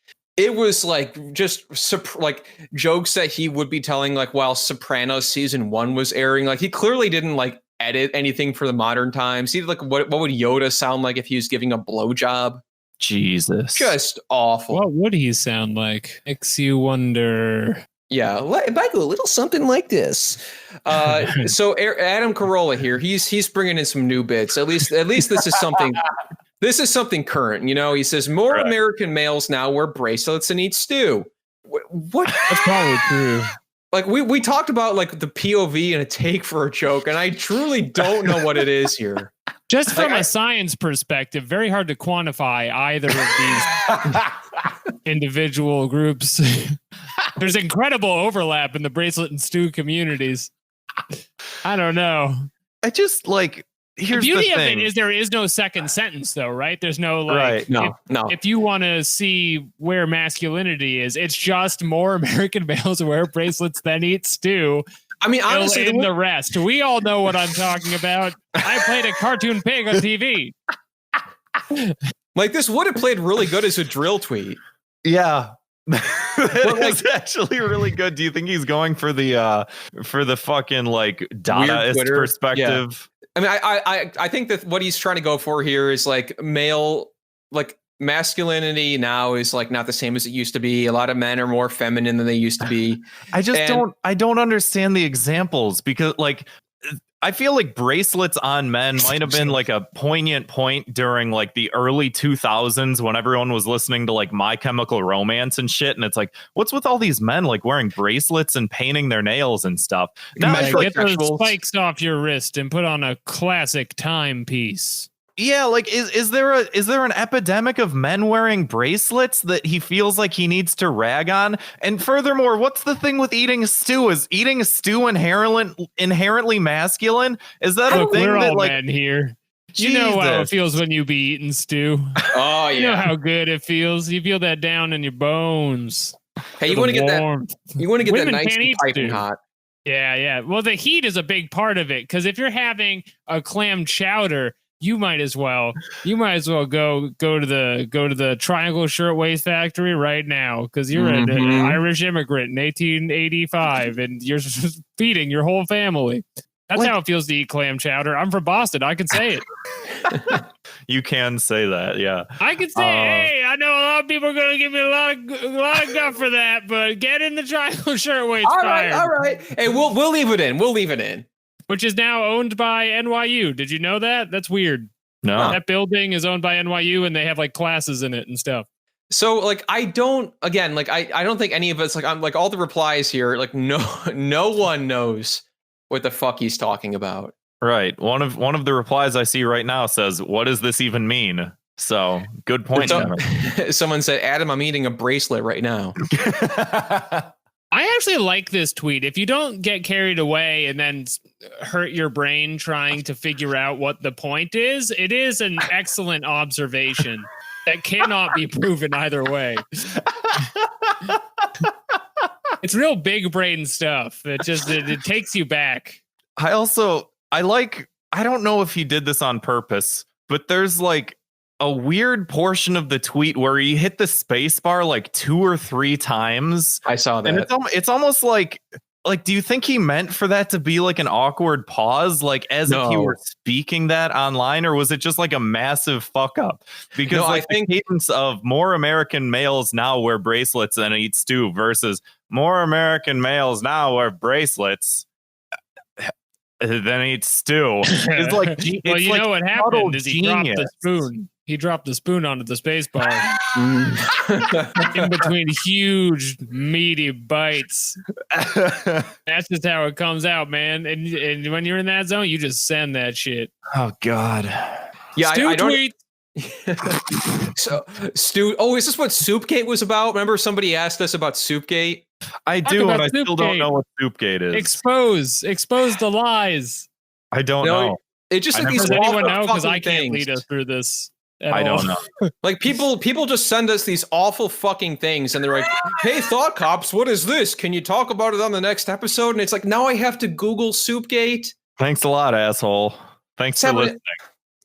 just like jokes that he would be telling like while Sopranos season 1 was airing. Like he clearly didn't like edit anything for the modern times. He like what would Yoda sound like if he was giving a blowjob? Jesus. Just awful. What would he sound like? Makes you wonder. Yeah, it might go a little something like this. So Adam Carolla here, he's bringing in some new bits. At least this is something. This is something current. You know, he says more American males now wear bracelets and eat stew. What? That's probably true. Like we talked about like the POV and a take for a joke, and I truly don't know what it is here. Just from a science perspective, very hard to quantify either of these individual groups. There's incredible overlap in the bracelet and stew communities. I don't know. I just like here's the beauty the of thing. it is there is no second sentence though, right? There's no like Right. No. if you want to see where masculinity is, it's just more American males wear bracelets than eat stew. I mean, honestly, in the rest. We all know what I'm talking about. I played a cartoon pig on TV. like this would have played really good as a drill tweet. Yeah. It's actually really good. Do you think he's going for the fucking like Dadaist Twitter? perspective? I mean, I think that what he's trying to go for here is like male, like masculinity now is like not the same as it used to be. A lot of men are more feminine than they used to be. I just don't understand the examples because like I feel like bracelets on men might have been like a poignant point during like the early 2000s when everyone was listening to like My Chemical Romance and shit. And it's like, what's with all these men like wearing bracelets and painting their nails and stuff? Now I Yeah, feel get like those sexuals- spikes off your wrist and put on a classic timepiece. Yeah, like is there an epidemic of men wearing bracelets that he feels like he needs to rag on? And furthermore, what's the thing with eating a stew? Is eating a stew inherently masculine? Is that Look, a thing we're that all like men here. You know how it Jesus. feels when you be eating stew. Oh You know yeah. how good it feels. You feel that down in your bones. Hey, you want to get that? Warmth. You want to get that Women nice can't and eat piping stew. hot. Yeah, yeah. Well, the heat is a big part of it because if you're having a clam chowder, you might as well go to the Triangle Shirtwaist Factory right now because you're an Mhm. Irish immigrant in 1885 and you're feeding your whole family. That's how it feels to eat clam chowder. I'm from Boston. I can say it. you can say that, yeah. I can say, hey, I know a lot of people are going to give me a lot of guff for that, but get in the Triangle Shirtwaist All Fire, right, all right. Hey, we'll leave it in. We'll leave it in. which is now owned by NYU. Did you know that? That's weird. No. That building is owned by NYU and they have like classes in it and stuff. So like I don't think any of us like I'm like all the replies here like no one knows what the fuck he's talking about. Right. One of the replies I see right now says, "What does this even mean?" So, good point, Kevin. Someone said, "Adam, I'm eating a bracelet right now." I actually like this tweet. If you don't get carried away and then hurt your brain trying to figure out what the point is, it is an excellent observation that cannot be proven either way. It's real big brain stuff. It takes you back. I don't know if he did this on purpose, but there's like a weird portion of the tweet where he hit the space bar like 2 or 3 times. I saw that. And it's almost like do you think he meant for that to be like an awkward pause, like as if you were speaking that online, or was it just like a massive fuck up? Because I like the cadence of more American males now wear bracelets than eat stew versus more American males now wear bracelets than eat stew. It's like Well, you know what happened is he dropped the genius. spoon. He dropped the spoon onto the space bar in between huge meaty bites. That's just how it comes out, man. And when you're in that zone, you just send that shit. Oh God. Yeah, Stu I don't. tweet. So, Stu. Oh, is this what Soupgate was about? Remember, somebody asked us about Soupgate. I Talk do, about and I still don't Soupgate. know what Soupgate is. Expose the lies. I don't know. It just I like never- these Does anyone awful know? Because fucking I can't things. lead us through this. At I all. don't know. Like people just send us these awful fucking things, and they're like, "Hey, Thought Cops, what is this? Can you talk about it on the next episode?" And it's like, now I have to Google Soupgate. Thanks a lot, asshole. Thanks for listening.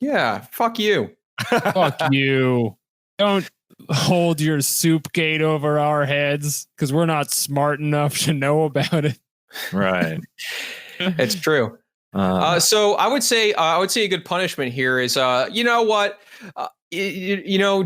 Yeah, fuck you. Fuck you. Don't hold your Soupgate over our heads because we're not smart enough to know about it. Right. It's true. So I would say a good punishment here is you know what,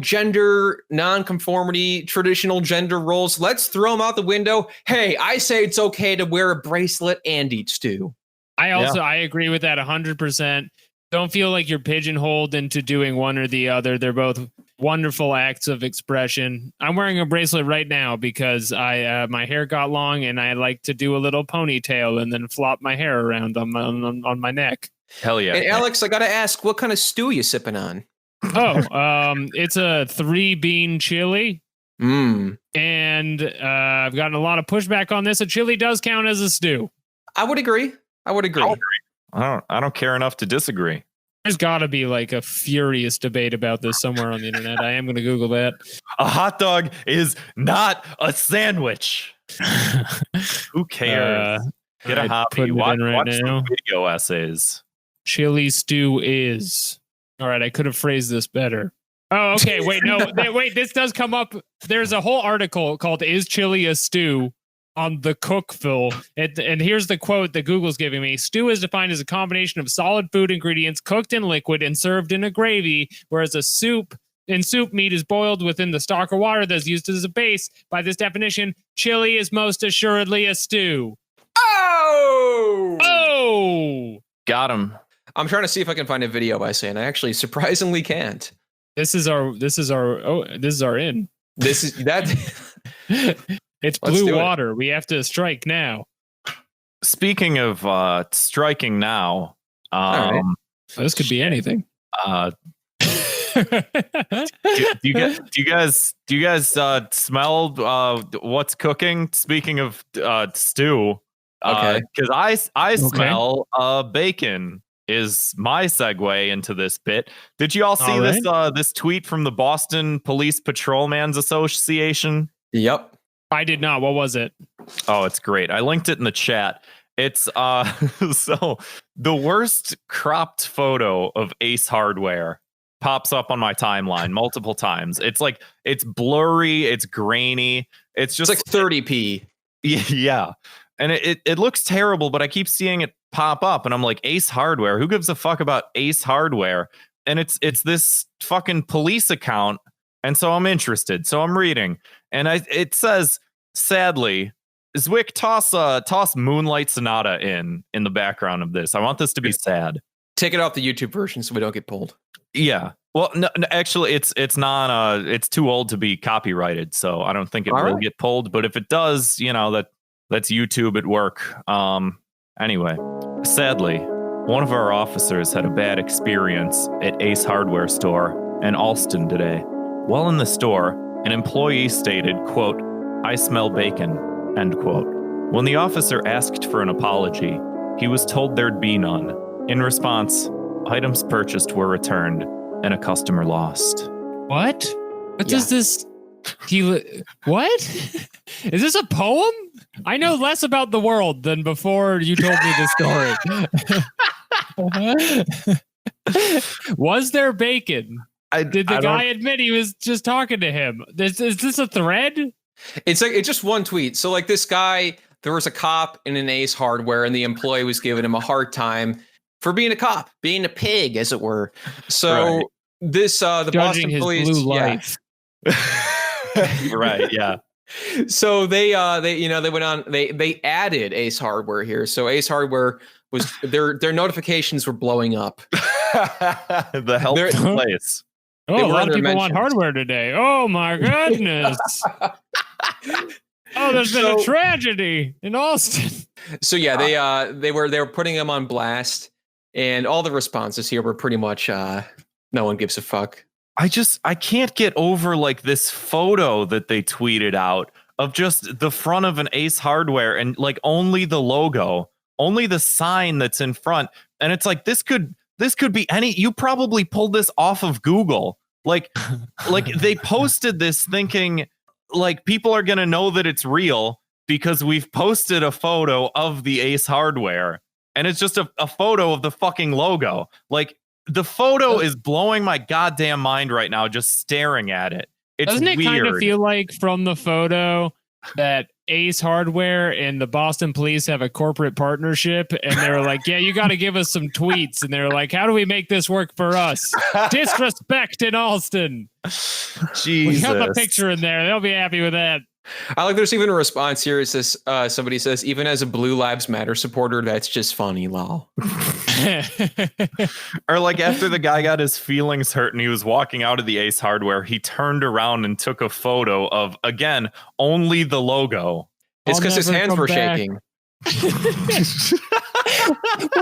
gender nonconformity, traditional gender roles. Let's throw them out the window. Hey, I say it's okay to wear a bracelet and eat stew. I agree with that 100%. Don't feel like you're pigeonholed into doing one or the other. They're both wonderful acts of expression. I'm wearing a bracelet right now because my hair got long and I like to do a little ponytail and then flop my hair around on my neck. Hell yeah. And Alex, I gotta ask, what kind of stew you sipping on? It's a 3-bean chili. And I've gotten a lot of pushback on this. A chili does count as a stew. I would agree. I don't care enough to disagree. There's got to be like a furious debate about this somewhere on the internet. I am going to Google that. A hot dog is not a sandwich. Who cares? Get a I hobby. put it Watch in right some now. video essays. Chili stew is. All right, I could have phrased this better. Oh, okay. Wait, no. Wait, this does come up. There's a whole article called "Is Chili a Stew?" on the Cookville. And here's the quote that Google's giving me. Stew is defined as a combination of solid food ingredients cooked in liquid and served in a gravy, whereas soup meat is boiled within the stock or water that's used as a base. By this definition, chili is most assuredly a stew. Oh! Got him. I'm trying to see if I can find a video by saying I actually surprisingly can't. This is our in. This is that. It's Let's do blue it. water. We have to strike now. Speaking of striking now, right. This could be anything. do you guys smell what's cooking? Speaking of stew, Okay. because I smell bacon is my segue into this bit. Did you all see All right. this tweet from the Boston Police Patrolmen's Association? Yep. I did not. What was it? Oh, it's great. I linked it in the chat. It's so the worst cropped photo of Ace Hardware pops up on my timeline multiple times. It's like it's blurry, it's grainy, it's just It's like 30p. yeah. And it looks terrible, but I keep seeing it pop up and I'm like, Ace Hardware, who gives a fuck about Ace Hardware? And it's this fucking police account. And so I'm interested. So I'm reading. And it says, sadly, Zwick, toss Moonlight Sonata in the background of this. I want this to be sad. Take it off the YouTube version so we don't get pulled. Yeah. Well, no, actually, it's not. It's too old to be copyrighted, so I don't think it will get pulled. But if it does, that's YouTube at work. Anyway, sadly, one of our officers had a bad experience at Ace Hardware store in Alston today. While in the store, an employee stated, quote, "I smell bacon," end quote. When the officer asked for an apology, he was told there'd be none. In response, items purchased were returned and a customer lost. What? What does this? What? Is this a poem? I know less about the world than before you told me the story. Was there bacon? Did the guy admit he was just talking to him? Is this a thread? It's just one tweet. So like this guy, there was a cop in an Ace Hardware, and the employee was giving him a hard time for being a cop, being a pig, as it were. So this the Judging Boston his police, blue life. Right, yeah. So they went on. They added Ace Hardware here. So Ace Hardware was their notifications were blowing up. The helpful place. Oh, a lot of people want mentions. hardware today. Oh my goodness. Oh, there's been a tragedy in Austin. So yeah, they were putting them on blast, and all the responses here were pretty much no one gives a fuck. I can't get over like this photo that they tweeted out of just the front of an Ace Hardware and like only the logo, only the sign that's in front. And it's like, this could be you probably pulled this off of Google. Like they posted this thinking like people are going to know that it's real because we've posted a photo of the Ace Hardware and it's just a photo of the fucking logo. Like, the photo is blowing my goddamn mind right now, just staring at it. It's Doesn't it weird. kind of feel like from the photo that Ace Hardware and the Boston police have a corporate partnership? And they're like, yeah, you got to give us some tweets. And they're like, how do we make this work for us? Disrespect in Alston. Jesus. We got the picture in there. They'll be happy with that. I like there's even a response here. It says somebody says, even as a Blue Lives Matter supporter, that's just funny, lol. Or like after the guy got his feelings hurt and he was walking out of the Ace Hardware, he turned around and took a photo of, again, only the logo. It's because his hands were shaking. What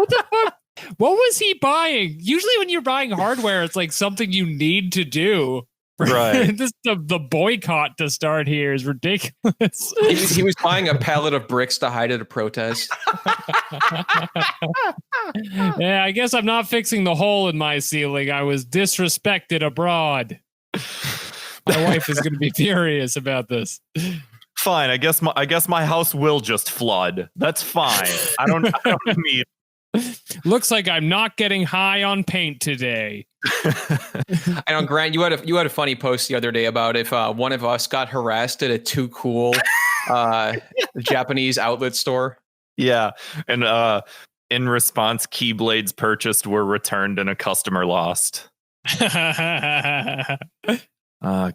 the fuck? What was he buying? Usually when you're buying hardware, it's like something you need to do. Right. The boycott to start here is ridiculous. He was buying a pallet of bricks to hide at a protest. Yeah, I guess I'm not fixing the hole in my ceiling. I was disrespected abroad. My wife is going to be furious about this. Fine. I guess my house will just flood. That's fine. I don't need. Looks like I'm not getting high on paint today. I know, Grant, you had a funny post the other day about if one of us got harassed at a Too Cool Japanese outlet store. Yeah, and in response, keyblades purchased were returned and a customer lost. Oh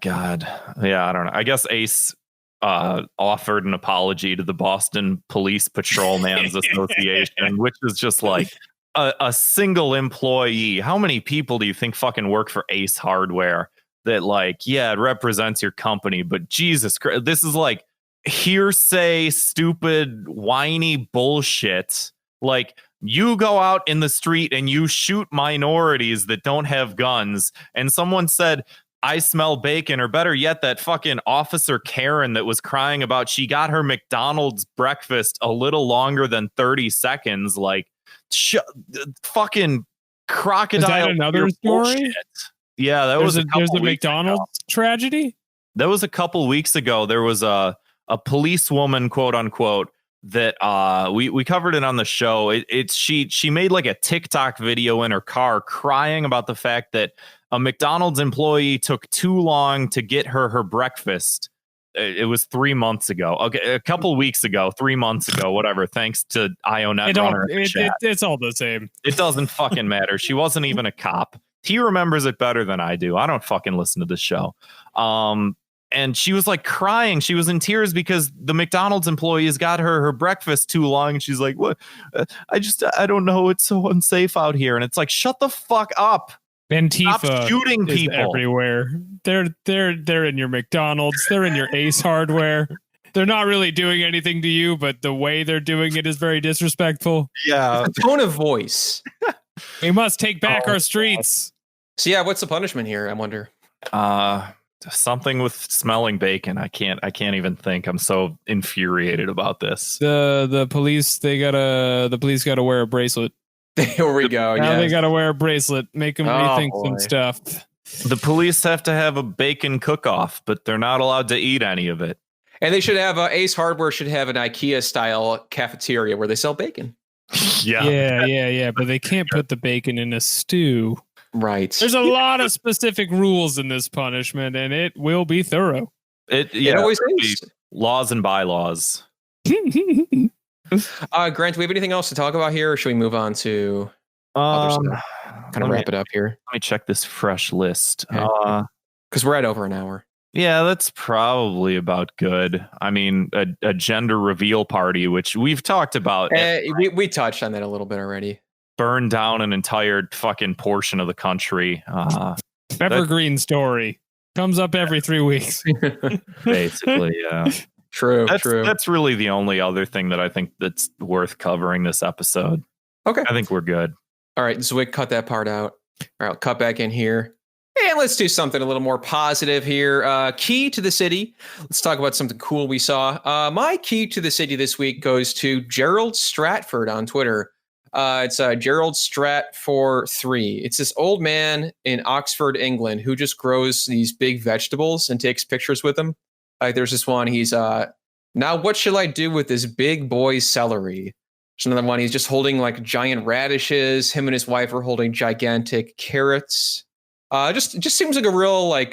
God, yeah, I don't know. I guess Ace offered an apology to the Boston Police Patrolmen's Association, which is just like, a single employee. How many people do you think fucking work for Ace Hardware that like, yeah, it represents your company, but Jesus Christ, this is like hearsay, stupid, whiny bullshit. Like, you go out in the street and you shoot minorities that don't have guns, and someone said, I smell bacon, or better yet, that fucking Officer Karen that was crying about she got her McDonald's breakfast a little longer than 30 seconds. Like, fucking crocodile. Is that another story? Bullshit. Yeah, that was there's a McDonald's tragedy. That was a couple weeks ago. There was a policewoman, quote unquote, that we covered it on the show. She made like a TikTok video in her car crying about the fact that a McDonald's employee took too long to get her breakfast. It was 3 months ago. Okay, a couple weeks ago, 3 months ago, whatever. Thanks to Ionet Runner. It's all the same. It doesn't fucking matter. She wasn't even a cop. He remembers it better than I do. I don't fucking listen to this show. And she was like crying. She was in tears because the McDonald's employees got her breakfast too long. And she's like, "What? I don't know. It's so unsafe out here." And it's like, shut the fuck up. Antifa Stop shooting people everywhere. They're in your McDonald's. They're in your Ace Hardware. They're not really doing anything to you, but the way they're doing it is very disrespectful. Yeah, The tone of voice. We must take back our streets. So yeah, what's the punishment here? I wonder. Something with smelling bacon. I can't even think. I'm so infuriated about this. The police gotta wear a bracelet. Here we go. Now they Yes. gotta wear a bracelet. Make them rethink some boy. stuff. The police have to have a bacon cook-off, but they're not allowed to eat any of it. And they should have Ace Hardware should have an IKEA style cafeteria where they sell bacon. Yeah. But they can't put the bacon in a stew. Right. There's a lot of specific rules in this punishment, and it will be thorough. It always it'll be is. laws and bylaws. Grant, do we have anything else to talk about here, or should we move on to other stuff? Kind of wrap it up here. Let me check this fresh list. Okay. Because we're at over an hour. Yeah, that's probably about good. I mean, a gender reveal party, which we've talked about, We touched on that a little bit already. burned down an entire fucking portion of the country. Evergreen story comes up every 3 weeks. Basically, yeah. True. That's really the only other thing that I think that's worth covering this episode. Okay. I think we're good. All right, Zwick, cut that part out. All right, I'll cut back in here. And let's do something a little more positive here. Key to the city. Let's talk about something cool we saw. My key to the city this week goes to Gerald Stratford on Twitter. It's Gerald Strat43. It's this old man in Oxford, England, who just grows these big vegetables and takes pictures with them. Like there's this one. He's now what shall I do with this big boy celery? There's another one. He's just holding like giant radishes. Him and his wife are holding gigantic carrots. Just seems like a real like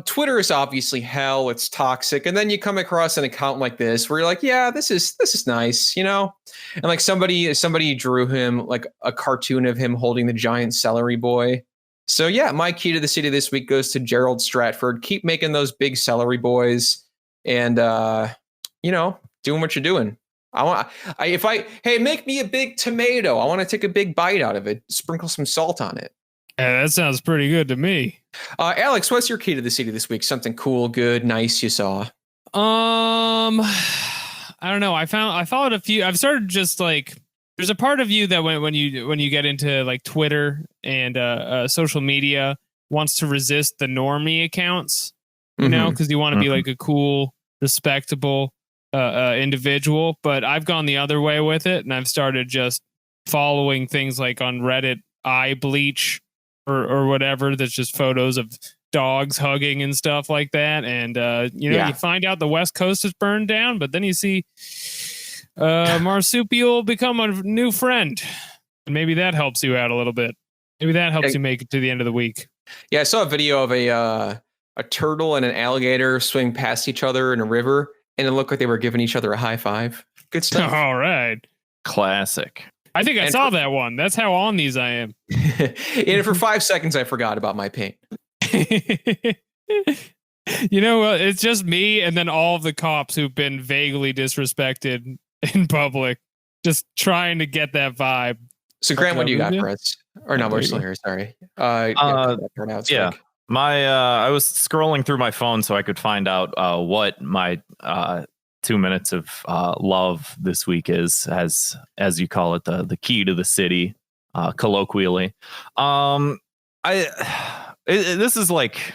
Twitter is obviously hell. It's toxic, and then you come across an account like this where you're like, yeah, this is nice, and like somebody drew him like a cartoon of him holding the giant celery boy. So yeah, my key to the city this week goes to Gerald Stratford. Keep making those big celery boys, and doing what you're doing. Make me a big tomato. I want to take a big bite out of it. Sprinkle some salt on it. Yeah, that sounds pretty good to me. Alex, what's your key to the city this week? Something cool, good, nice you saw? I don't know. I followed a few. I've started just like there's a part of you that when you get into like Twitter and social media wants to resist the normie accounts, because you want to be like a cool, respectable individual. But I've gone the other way with it, and I've started just following things like on Reddit, eye bleach. Or whatever, that's just photos of dogs hugging and stuff like that. And, you find out the West Coast is burned down, but then you see marsupial become a new friend. And maybe that helps you out a little bit. Maybe that helps you make it to the end of the week. Yeah, I saw a video of a turtle and an alligator swim past each other in a river, and it looked like they were giving each other a high five. Good stuff. All right. Classic. I think I saw that one. That's how on these I am. And for 5 seconds, I forgot about my pain. It's just me and then all of the cops who've been vaguely disrespected in public. just trying to get that vibe. So Grant, what do you got Yeah. for us? Or no, There we're you still go. here. Sorry. Yeah. I was scrolling through my phone so I could find out what my 2 minutes of love this week is, as you call it, the key to the city, colloquially. This is like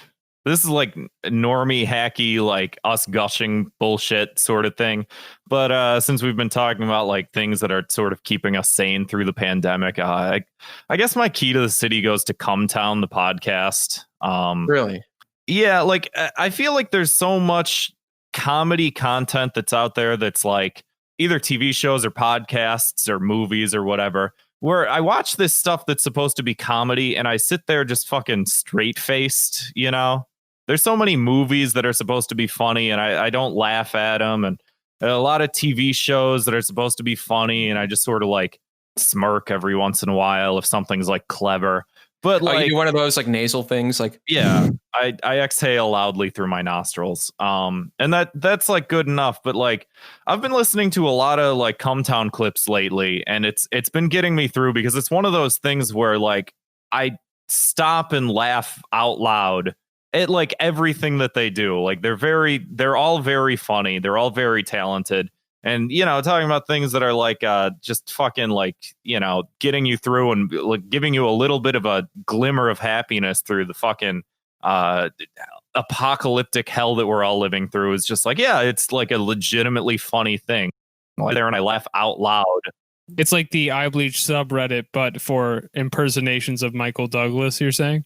normie hacky, like us gushing bullshit sort of thing. But since we've been talking about like things that are sort of keeping us sane through the pandemic, I guess my key to the city goes to Come Town, the podcast. Really? Yeah, like I feel like there's so much comedy content that's out there that's like either TV shows or podcasts or movies or whatever, where I watch this stuff that's supposed to be comedy and I sit there just fucking straight faced, you know? There's so many movies that are supposed to be funny and I don't laugh at them, and a lot of TV shows that are supposed to be funny and I just sort of like smirk every once in a while if something's like clever. But Oh, like, you do one of those like nasal things, like yeah, I exhale loudly through my nostrils. And that's like good enough. But like, I've been listening to a lot of like Come Town clips lately, and it's been getting me through because it's one of those things where like I stop and laugh out loud at like everything that they do. Like they're all very funny. They're all very talented. And, you know, talking about things that are like just fucking like, you know, getting you through and like giving you a little bit of a glimmer of happiness through the fucking apocalyptic hell that we're all living through is just like, yeah, it's like a legitimately funny thing. Like there and I laugh out loud. It's like the I Bleach subreddit, but for impersonations of Michael Douglas, you're saying?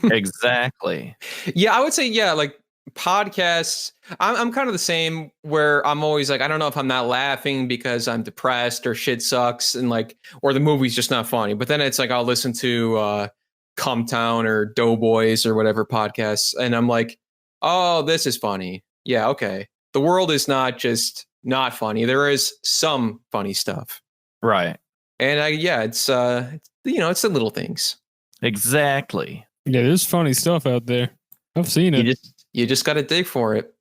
Exactly. Yeah, I would say, yeah, like podcasts. I'm kind of the same where I'm always like, I don't know if I'm not laughing because I'm depressed or shit sucks and like, or the movie's just not funny. But then it's like, I'll listen to Come Town or Doughboys or whatever podcasts. And I'm like, oh, this is funny. Yeah, okay. The world is not just not funny. There is some funny stuff. Right. And it's it's the little things. Exactly. Yeah, there's funny stuff out there. I've seen it. You just got to dig for it.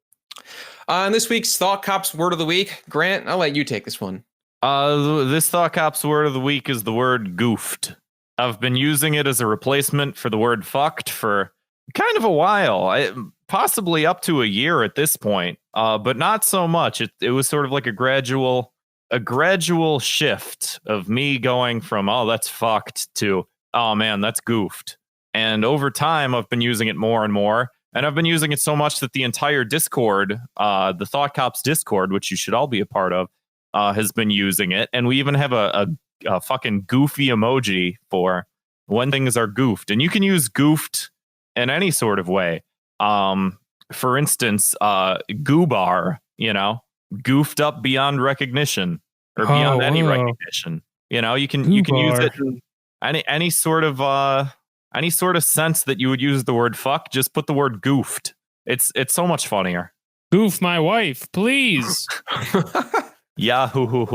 And this week's Thought Cop's word of the week, Grant, I'll let you take this one. This Thought Cop's word of the week is the word goofed. I've been using it as a replacement for the word fucked for kind of a while, possibly up to a year at this point, but not so much. It was sort of like a gradual shift of me going from, oh, that's fucked to, oh man, that's goofed. And over time, I've been using it more and more. And I've been using it so much that the entire Discord, the Thought Cops Discord, which you should all be a part of, has been using it. And we even have a fucking goofy emoji for when things are goofed. And you can use goofed in any sort of way. For instance, goobar, you know, goofed up beyond recognition or beyond any recognition. You know, you can use it in any sort of sense that you would use the word fuck. Just put the word goofed. It's so much funnier. Goof my wife, please. Yahoo.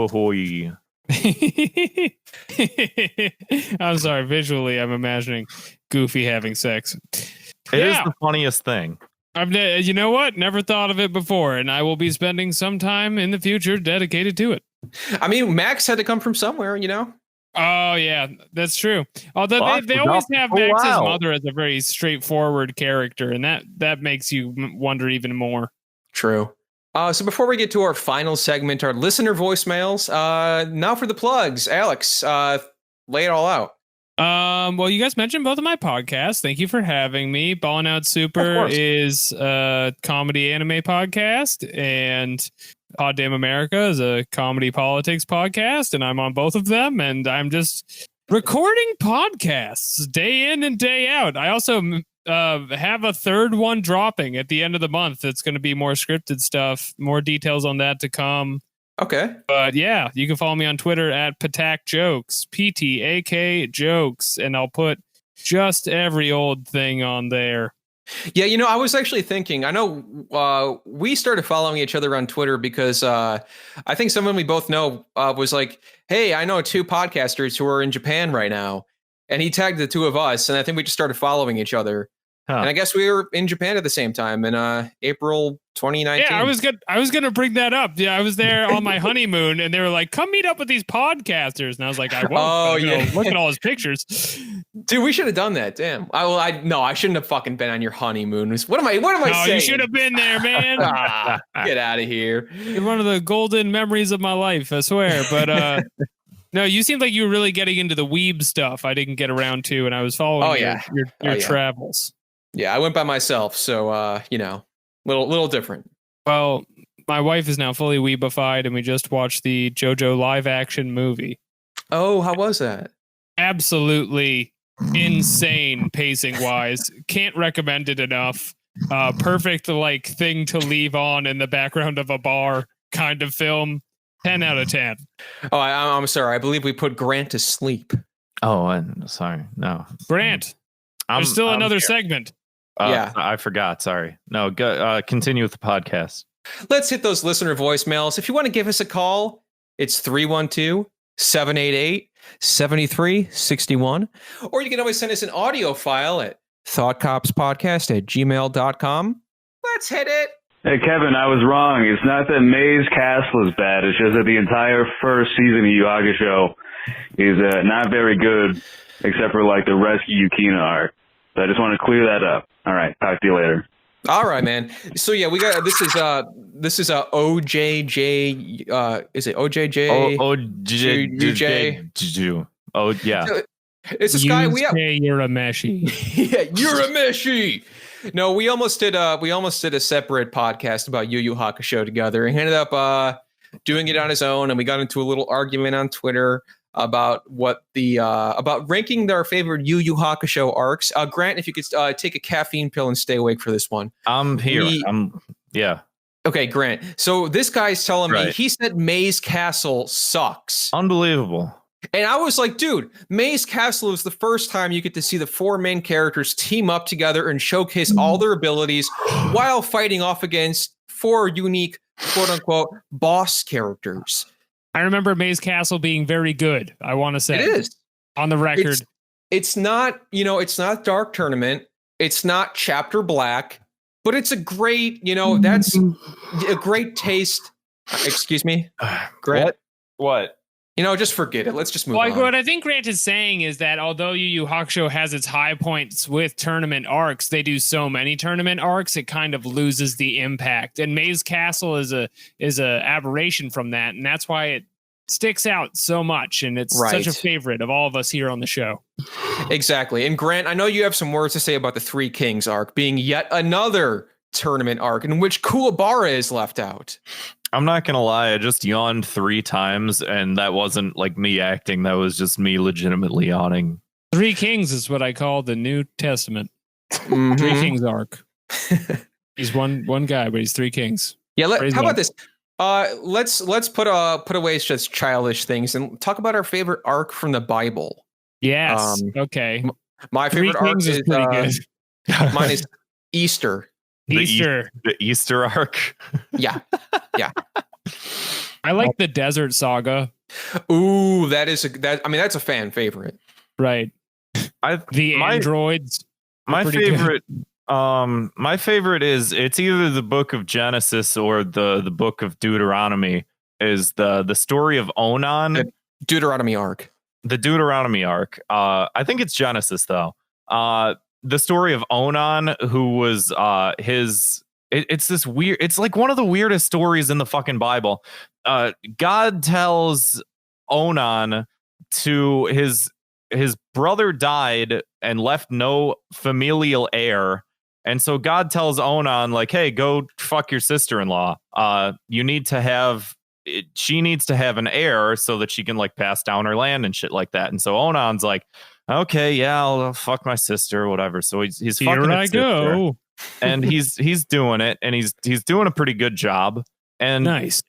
I'm sorry. Visually, I'm imagining Goofy having sex. It is the funniest thing. You know what? Never thought of it before, and I will be spending some time in the future dedicated to it. I mean, Max had to come from somewhere, you know? Oh, yeah, that's true. Although they always have Max's mother as a very straightforward character, and that makes you wonder even more. True. So before we get to our final segment, our listener voicemails, now for the plugs. Alex, lay it all out. Well, you guys mentioned both of my podcasts. Thank you for having me. Ballin' Out Super is a comedy anime podcast, and Pod Damn America is a comedy politics podcast, and I'm on both of them, and I'm just recording podcasts day in and day out. I also have a third one dropping at the end of the month. It's going to be more scripted stuff, more details on that to come. Okay. But yeah, you can follow me on Twitter at Ptak Jokes, PTAK Jokes, and I'll put just every old thing on there. Yeah, you know, I was actually thinking, I know we started following each other on Twitter because I think someone we both know was like, hey, I know 2 podcasters who are in Japan right now. And he tagged the 2 of us, and I think we just started following each other. And I guess we were in Japan at the same time in April 2019. Yeah, I was gonna bring that up. Yeah, I was there on my honeymoon, and they were like, "Come meet up with these podcasters," and I was like, "I won't." Oh, yeah. Look at all his pictures. Dude, we should have done that. Damn. I shouldn't have fucking been on your honeymoon. What am I No, saying? you should have been there, man. Get out of here. You're one of the golden memories of my life, I swear. But no, you seemed like you were really getting into the weeb stuff. I didn't get around to, and I was following your travels. Yeah, I went by myself, so little different. Well, my wife is now fully weebified, and we just watched the JoJo live action movie. Oh, how was that? Absolutely insane pacing wise. Can't recommend it enough. Perfect thing to leave on in the background of a bar kind of film. 10 out of 10. Oh, I'm sorry. I believe we put Grant to sleep. Oh, I'm sorry. No, Grant. There's still another segment. Yeah, I forgot. Sorry. No, go, continue with the podcast. Let's hit those listener voicemails. If you want to give us a call, it's 312-788-7361. Or you can always send us an audio file at thoughtcopspodcast@gmail.com. Let's hit it. Hey, Kevin, I was wrong. It's not that Maze Castle is bad. It's just that the entire first season of Yu Hakusho is not very good, except for the Rescue Yukina arc. So I just want to clear that up. All right, talk to you later. All right, man. So yeah, we got this is OJJ. Is it OJJ? OJJ. Oh yeah. So, it's this guy. Urameshi. Yeah, Urameshi. No, we almost did a separate podcast about Yu Yu Hakusho together. He ended up doing it on his own, and we got into a little argument on Twitter about about ranking our favorite Yu Yu Hakusho arcs. Grant, if you could take a caffeine pill and stay awake for this one. I'm here. Yeah. Okay, Grant. So this guy's telling me he said Maze Castle sucks. Unbelievable. And I was like, dude, Maze Castle is the first time you get to see the four main characters team up together and showcase all their abilities while fighting off against four unique, quote unquote, boss characters. I remember Maze Castle being very good. I want to say it is on the record. It's not, it's not Dark Tournament. It's not Chapter Black, but it's a great, that's a great taste. Excuse me, Grant. What? Just forget it. Let's just move on. What I think Grant is saying is that although Yu Yu Hakusho has its high points with tournament arcs, they do so many tournament arcs, it kind of loses the impact. And Maze Castle is a aberration from that, and that's why it sticks out so much. And it's such a favorite of all of us here on the show. Exactly. And Grant, I know you have some words to say about the Three Kings arc being yet another tournament arc in which Kuwabara is left out. I'm not going to lie. I just yawned 3 times, and that wasn't me acting. That was just me legitimately yawning. Three Kings is what I call the New Testament. Mm-hmm. Three Kings arc. He's one guy, but he's 3 kings. Yeah. How about this? Let's put away just childish things and talk about our favorite arc from the Bible. Yes. Okay. My favorite arc is pretty good. Mine is Easter. The Easter arc. Yeah. I like the Desert Saga. Ooh, that's a fan favorite. Right. Androids. My favorite. My favorite is it's either the Book of Genesis or the Book of Deuteronomy. Is the story of Onan. The Deuteronomy arc. The Deuteronomy arc. I think it's Genesis though. The story of Onan, who was it's this weird, it's like one of the weirdest stories in the fucking Bible. God tells Onan to his brother died and left no familial heir. And so God tells Onan, hey, go fuck your sister-in-law. You need to have, she needs to have an heir so that she can pass down her land and shit like that. And so Onan's like, okay, yeah, I'll fuck my sister or whatever. So he's fucking Here I go. And he's doing it, and he's doing a pretty good job. And nice.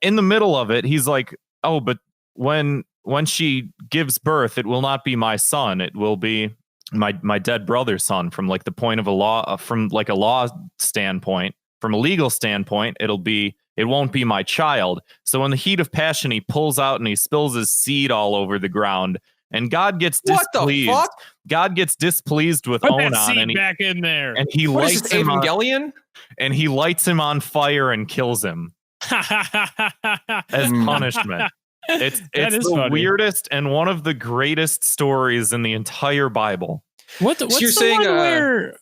In the middle of it, he's like, oh, but when she gives birth, it will not be my son. It will be my dead brother's son. From the point of a law, from a law standpoint, from a legal standpoint, it won't be my child. So in the heat of passion, he pulls out and he spills his seed all over the ground. and God gets What the displeased. fuck? God gets displeased with Put that Onan, seed and he, back in there. and he What is lights this, him on, Evangelion? and he lights him on fire and kills him as punishment. It's That is the funny. weirdest and one of the greatest stories in the entire Bible. What's you're the saying, one where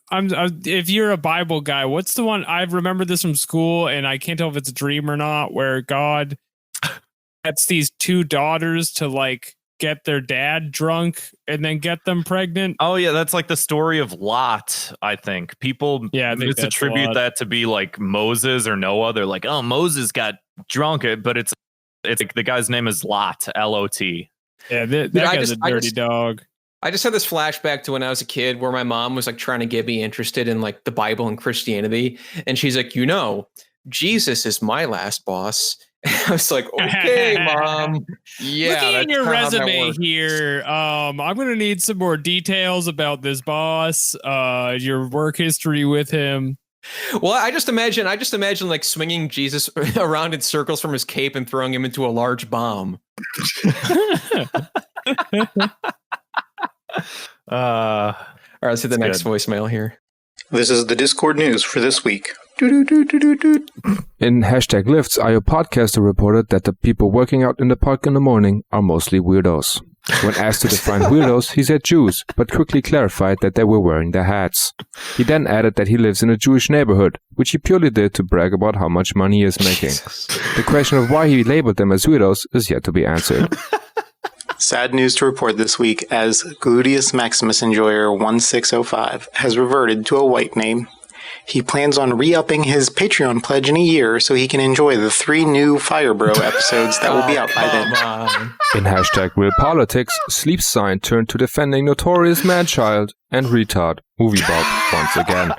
if you're a Bible guy, what's the one? I remember this from school, and I can't tell if it's a dream or not. Where God gets these two daughters to like get their dad drunk and then get them pregnant. Oh yeah, that's like the story of Lot. I think people Yeah, I think that's misattribute Lot. that to be like Moses or Noah. They're like, oh, Moses got drunk, but it's like the guy's name is Lot, L-O-T. Yeah, that Dude, guy's a dirty dog. I just had this flashback to when I was a kid where my mom was like trying to get me interested in like the Bible and Christianity. And she's like, Jesus is my last boss. And I was like, okay, Mom. Yeah. Looking at that's your kinda how that resume works. here, I'm going to need some more details about this boss, your work history with him. Well, I just imagine like swinging Jesus around in circles from his cape and throwing him into a large bomb. All right, let's hit the next voicemail here. This is the Discord news for this week. In hashtag lifts, IO podcaster reported that the people working out in the park in the morning are mostly weirdos. When asked to define weirdos, he said Jews, but quickly clarified that they were wearing their hats. He then added that he lives in a Jewish neighborhood, which he purely did to brag about how much money he is making. The question of why he labeled them as weirdos is yet to be answered. Sad news to report this week as Gluteus Maximus Enjoyer 1605 has reverted to a white name. He plans on re-upping his Patreon pledge in a year so he can enjoy the 3 new Fire Bro episodes that will be out by then. In hashtag real politics, Sleep Sign turned to defending notorious manchild and retard Movie Bob once again.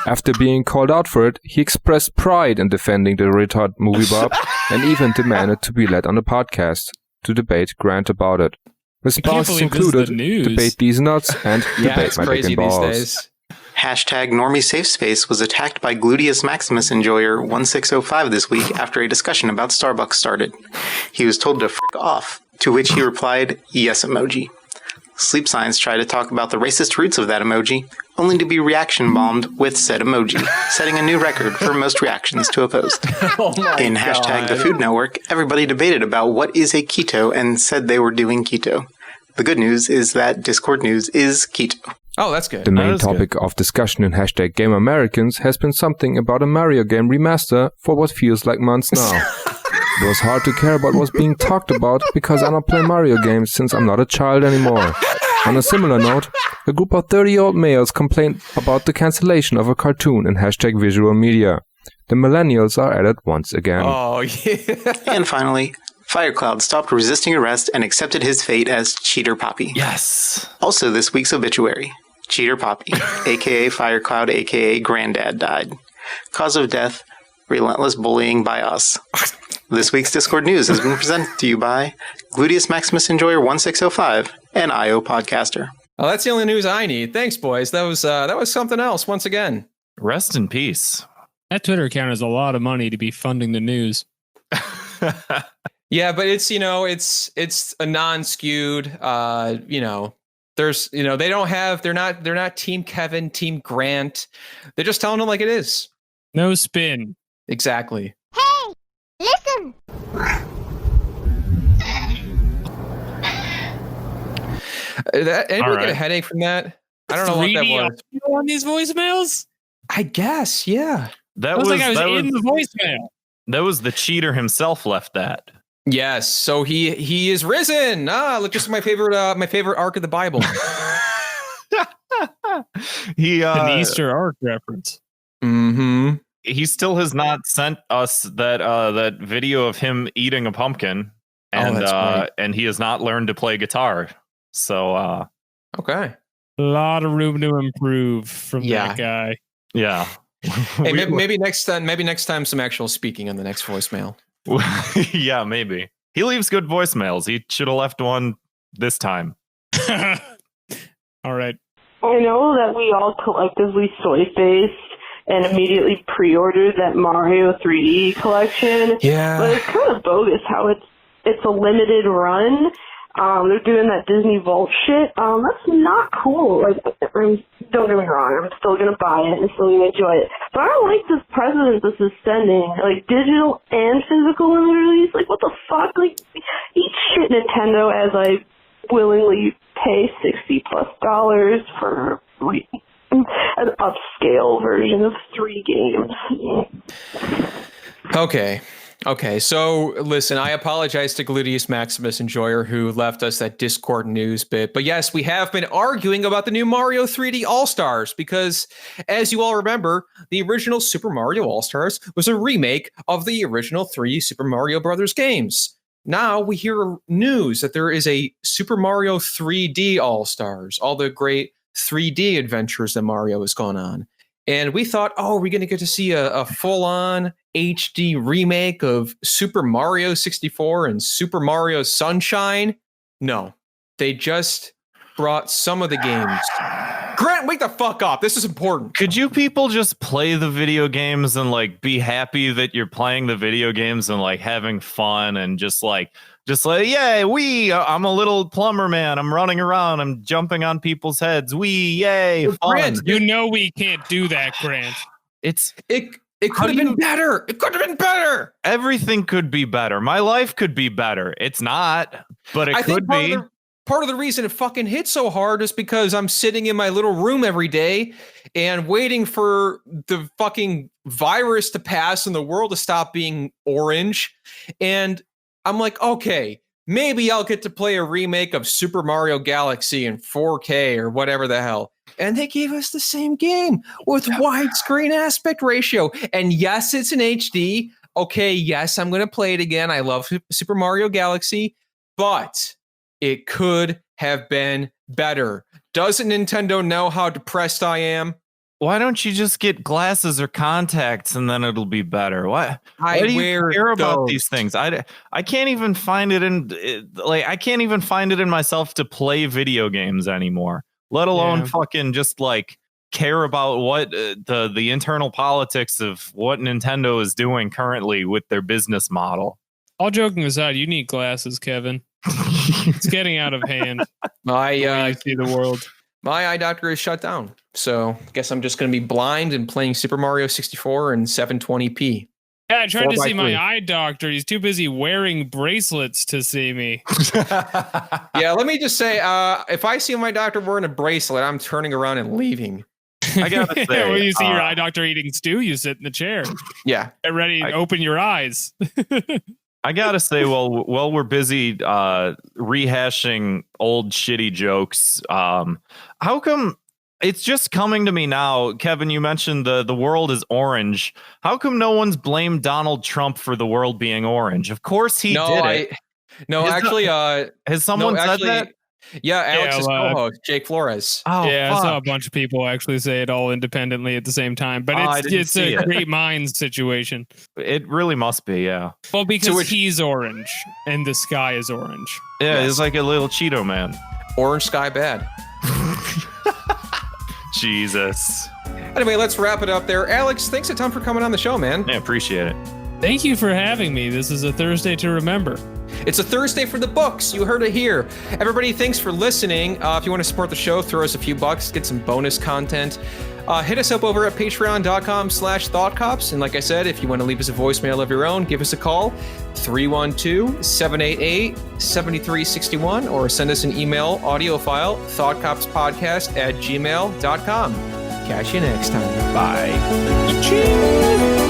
After being called out for it, he expressed pride in defending the retard Movie Bob and even demanded to be led on the podcast to debate Grant about it. Responses included debate these nuts and debate my dick and balls. Hashtag Normie Safe Space was attacked by Gluteus Maximus Enjoyer 1605 this week after a discussion about Starbucks started. He was told to frick off, to which he replied, yes emoji. Sleep Science tried to talk about the racist roots of that emoji, only to be reaction bombed with said emoji, setting a new record for most reactions to a post. In hashtag The Food Network, everybody debated about what is a keto and said they were doing keto. The good news is that Discord news is keto. Oh, that's good. The main topic of discussion in hashtag Game Americans has been something about a Mario game remaster for what feels like months now. It was hard to care about what's being talked about because I don't play Mario games since I'm not a child anymore. On a similar note, a group of 30-year-old males complained about the cancellation of a cartoon in hashtag visual media. The millennials are at it once again. Oh, yeah. And finally, Firecloud stopped resisting arrest and accepted his fate as Cheater Poppy. Yes. Also this week's obituary. Cheater Poppy, a.k.a. Firecloud, a.k.a. Granddad, died. Cause of death, relentless bullying by us. This week's Discord news has been presented to you by Gluteus Maximus Enjoyer 1605 and IO Podcaster. Oh, that's the only news I need. Thanks, boys. That was something else once again. Rest in peace. That Twitter account is a lot of money to be funding the news. Yeah, but it's a non-skewed, there's, they're not Team Kevin, Team Grant. They're just telling them like it is. No spin. Exactly. Hey, listen. Anybody get a headache from that? I don't know what that was. On these voicemails? I guess, yeah. That was was like I was in the voicemail. That was the cheater himself left that. Yes, so he is risen. Look, this is my favorite arc of the Bible. An Easter arc reference. Mm-hmm. He still has not sent us that video of him eating a pumpkin, and he has not learned to play guitar. So okay, a lot of room to improve from that guy. Yeah. Hey, maybe next time some actual speaking on the next voicemail. Yeah, maybe. He leaves good voicemails. He should have left one this time. All right. I know that we all collectively soy-faced and immediately pre-ordered that Mario 3D collection. Yeah. But it's kind of bogus how it's a limited run. They're doing that Disney Vault shit. That's not cool. Like, don't get me wrong, I'm still gonna buy it and still gonna enjoy it. But I don't like this precedent this is sending, like digital and physical limited release. Like, what the fuck? Like, eat shit, Nintendo, as I willingly pay $60+ for like an upscale version of 3 games. Okay, so listen, I apologize to Gluteus Maximus Enjoyer who left us that Discord news bit. But yes, we have been arguing about the new Mario 3D All-Stars because, as you all remember, the original Super Mario All-Stars was a remake of the original 3 Super Mario Brothers games. Now we hear news that there is a Super Mario 3D All-Stars, all the great 3D adventures that Mario has gone on. And we thought, oh, are we going to get to see a full-on HD remake of Super Mario 64 and Super Mario Sunshine? No, they just brought some of the games. Grant, wake the fuck up. This is important. Could you people just play the video games and like be happy that you're playing the video games and like having fun and just like, yay, I'm a little plumber man. I'm running around. I'm jumping on people's heads. Yay, fun. Grant, you know we can't do that, Grant. It could have been better. It could have been better. Everything could be better. My life could be better. It's not, but it could be. Part of the reason it fucking hit so hard is because I'm sitting in my little room every day and waiting for the fucking virus to pass and the world to stop being orange. And I'm like, okay, maybe I'll get to play a remake of Super Mario Galaxy in 4K or whatever the hell. And they gave us the same game with widescreen aspect ratio. And yes, it's in HD. Okay, yes, I'm going to play it again. I love Super Mario Galaxy, but it could have been better. Doesn't Nintendo know how depressed I am? Why don't you just get glasses or contacts and then it'll be better? Why do you care about these things? I can't even find it I can't even find it in myself to play video games anymore, let alone fucking just like care about what the internal politics of what Nintendo is doing currently with their business model. All joking aside, you need glasses, Kevin. It's getting out of hand. I see the world. My eye doctor is shut down, so I guess I'm just going to be blind and playing Super Mario 64 in 720p. Yeah, I tried to see my eye doctor. He's too busy wearing bracelets to see me. Yeah, let me just say, if I see my doctor wearing a bracelet, I'm turning around and leaving. I gotta say, when you see your eye doctor eating stew, you sit in the chair. Yeah, get ready to open your eyes. I gotta say, while we're busy rehashing old shitty jokes, how come it's just coming to me now? Kevin, you mentioned the world is orange. How come no one's blamed Donald Trump for the world being orange? Of course he did it. Has someone said that? Yeah, Alex's co-host, Jake Flores. Oh, yeah, I saw a bunch of people actually say it all independently at the same time. But it's a great minds situation. It really must be, yeah. Well, because he's orange and the sky is orange. Yeah, it's like a little Cheeto man. Orange sky bad. Jesus. Anyway, let's wrap it up there. Alex, thanks a ton for coming on the show, man. Yeah, appreciate it. Thank you for having me. This is a Thursday to remember. It's a Thursday for the books. You heard it here. Everybody, thanks for listening. If you want to support the show, throw us a few bucks, get some bonus content. Hit us up over at patreon.com/thoughtcops. And like I said, if you want to leave us a voicemail of your own, give us a call, 312-788-7361, or send us an email audio file, thoughtcopspodcast@gmail.com. Catch you next time. Bye. Cheers.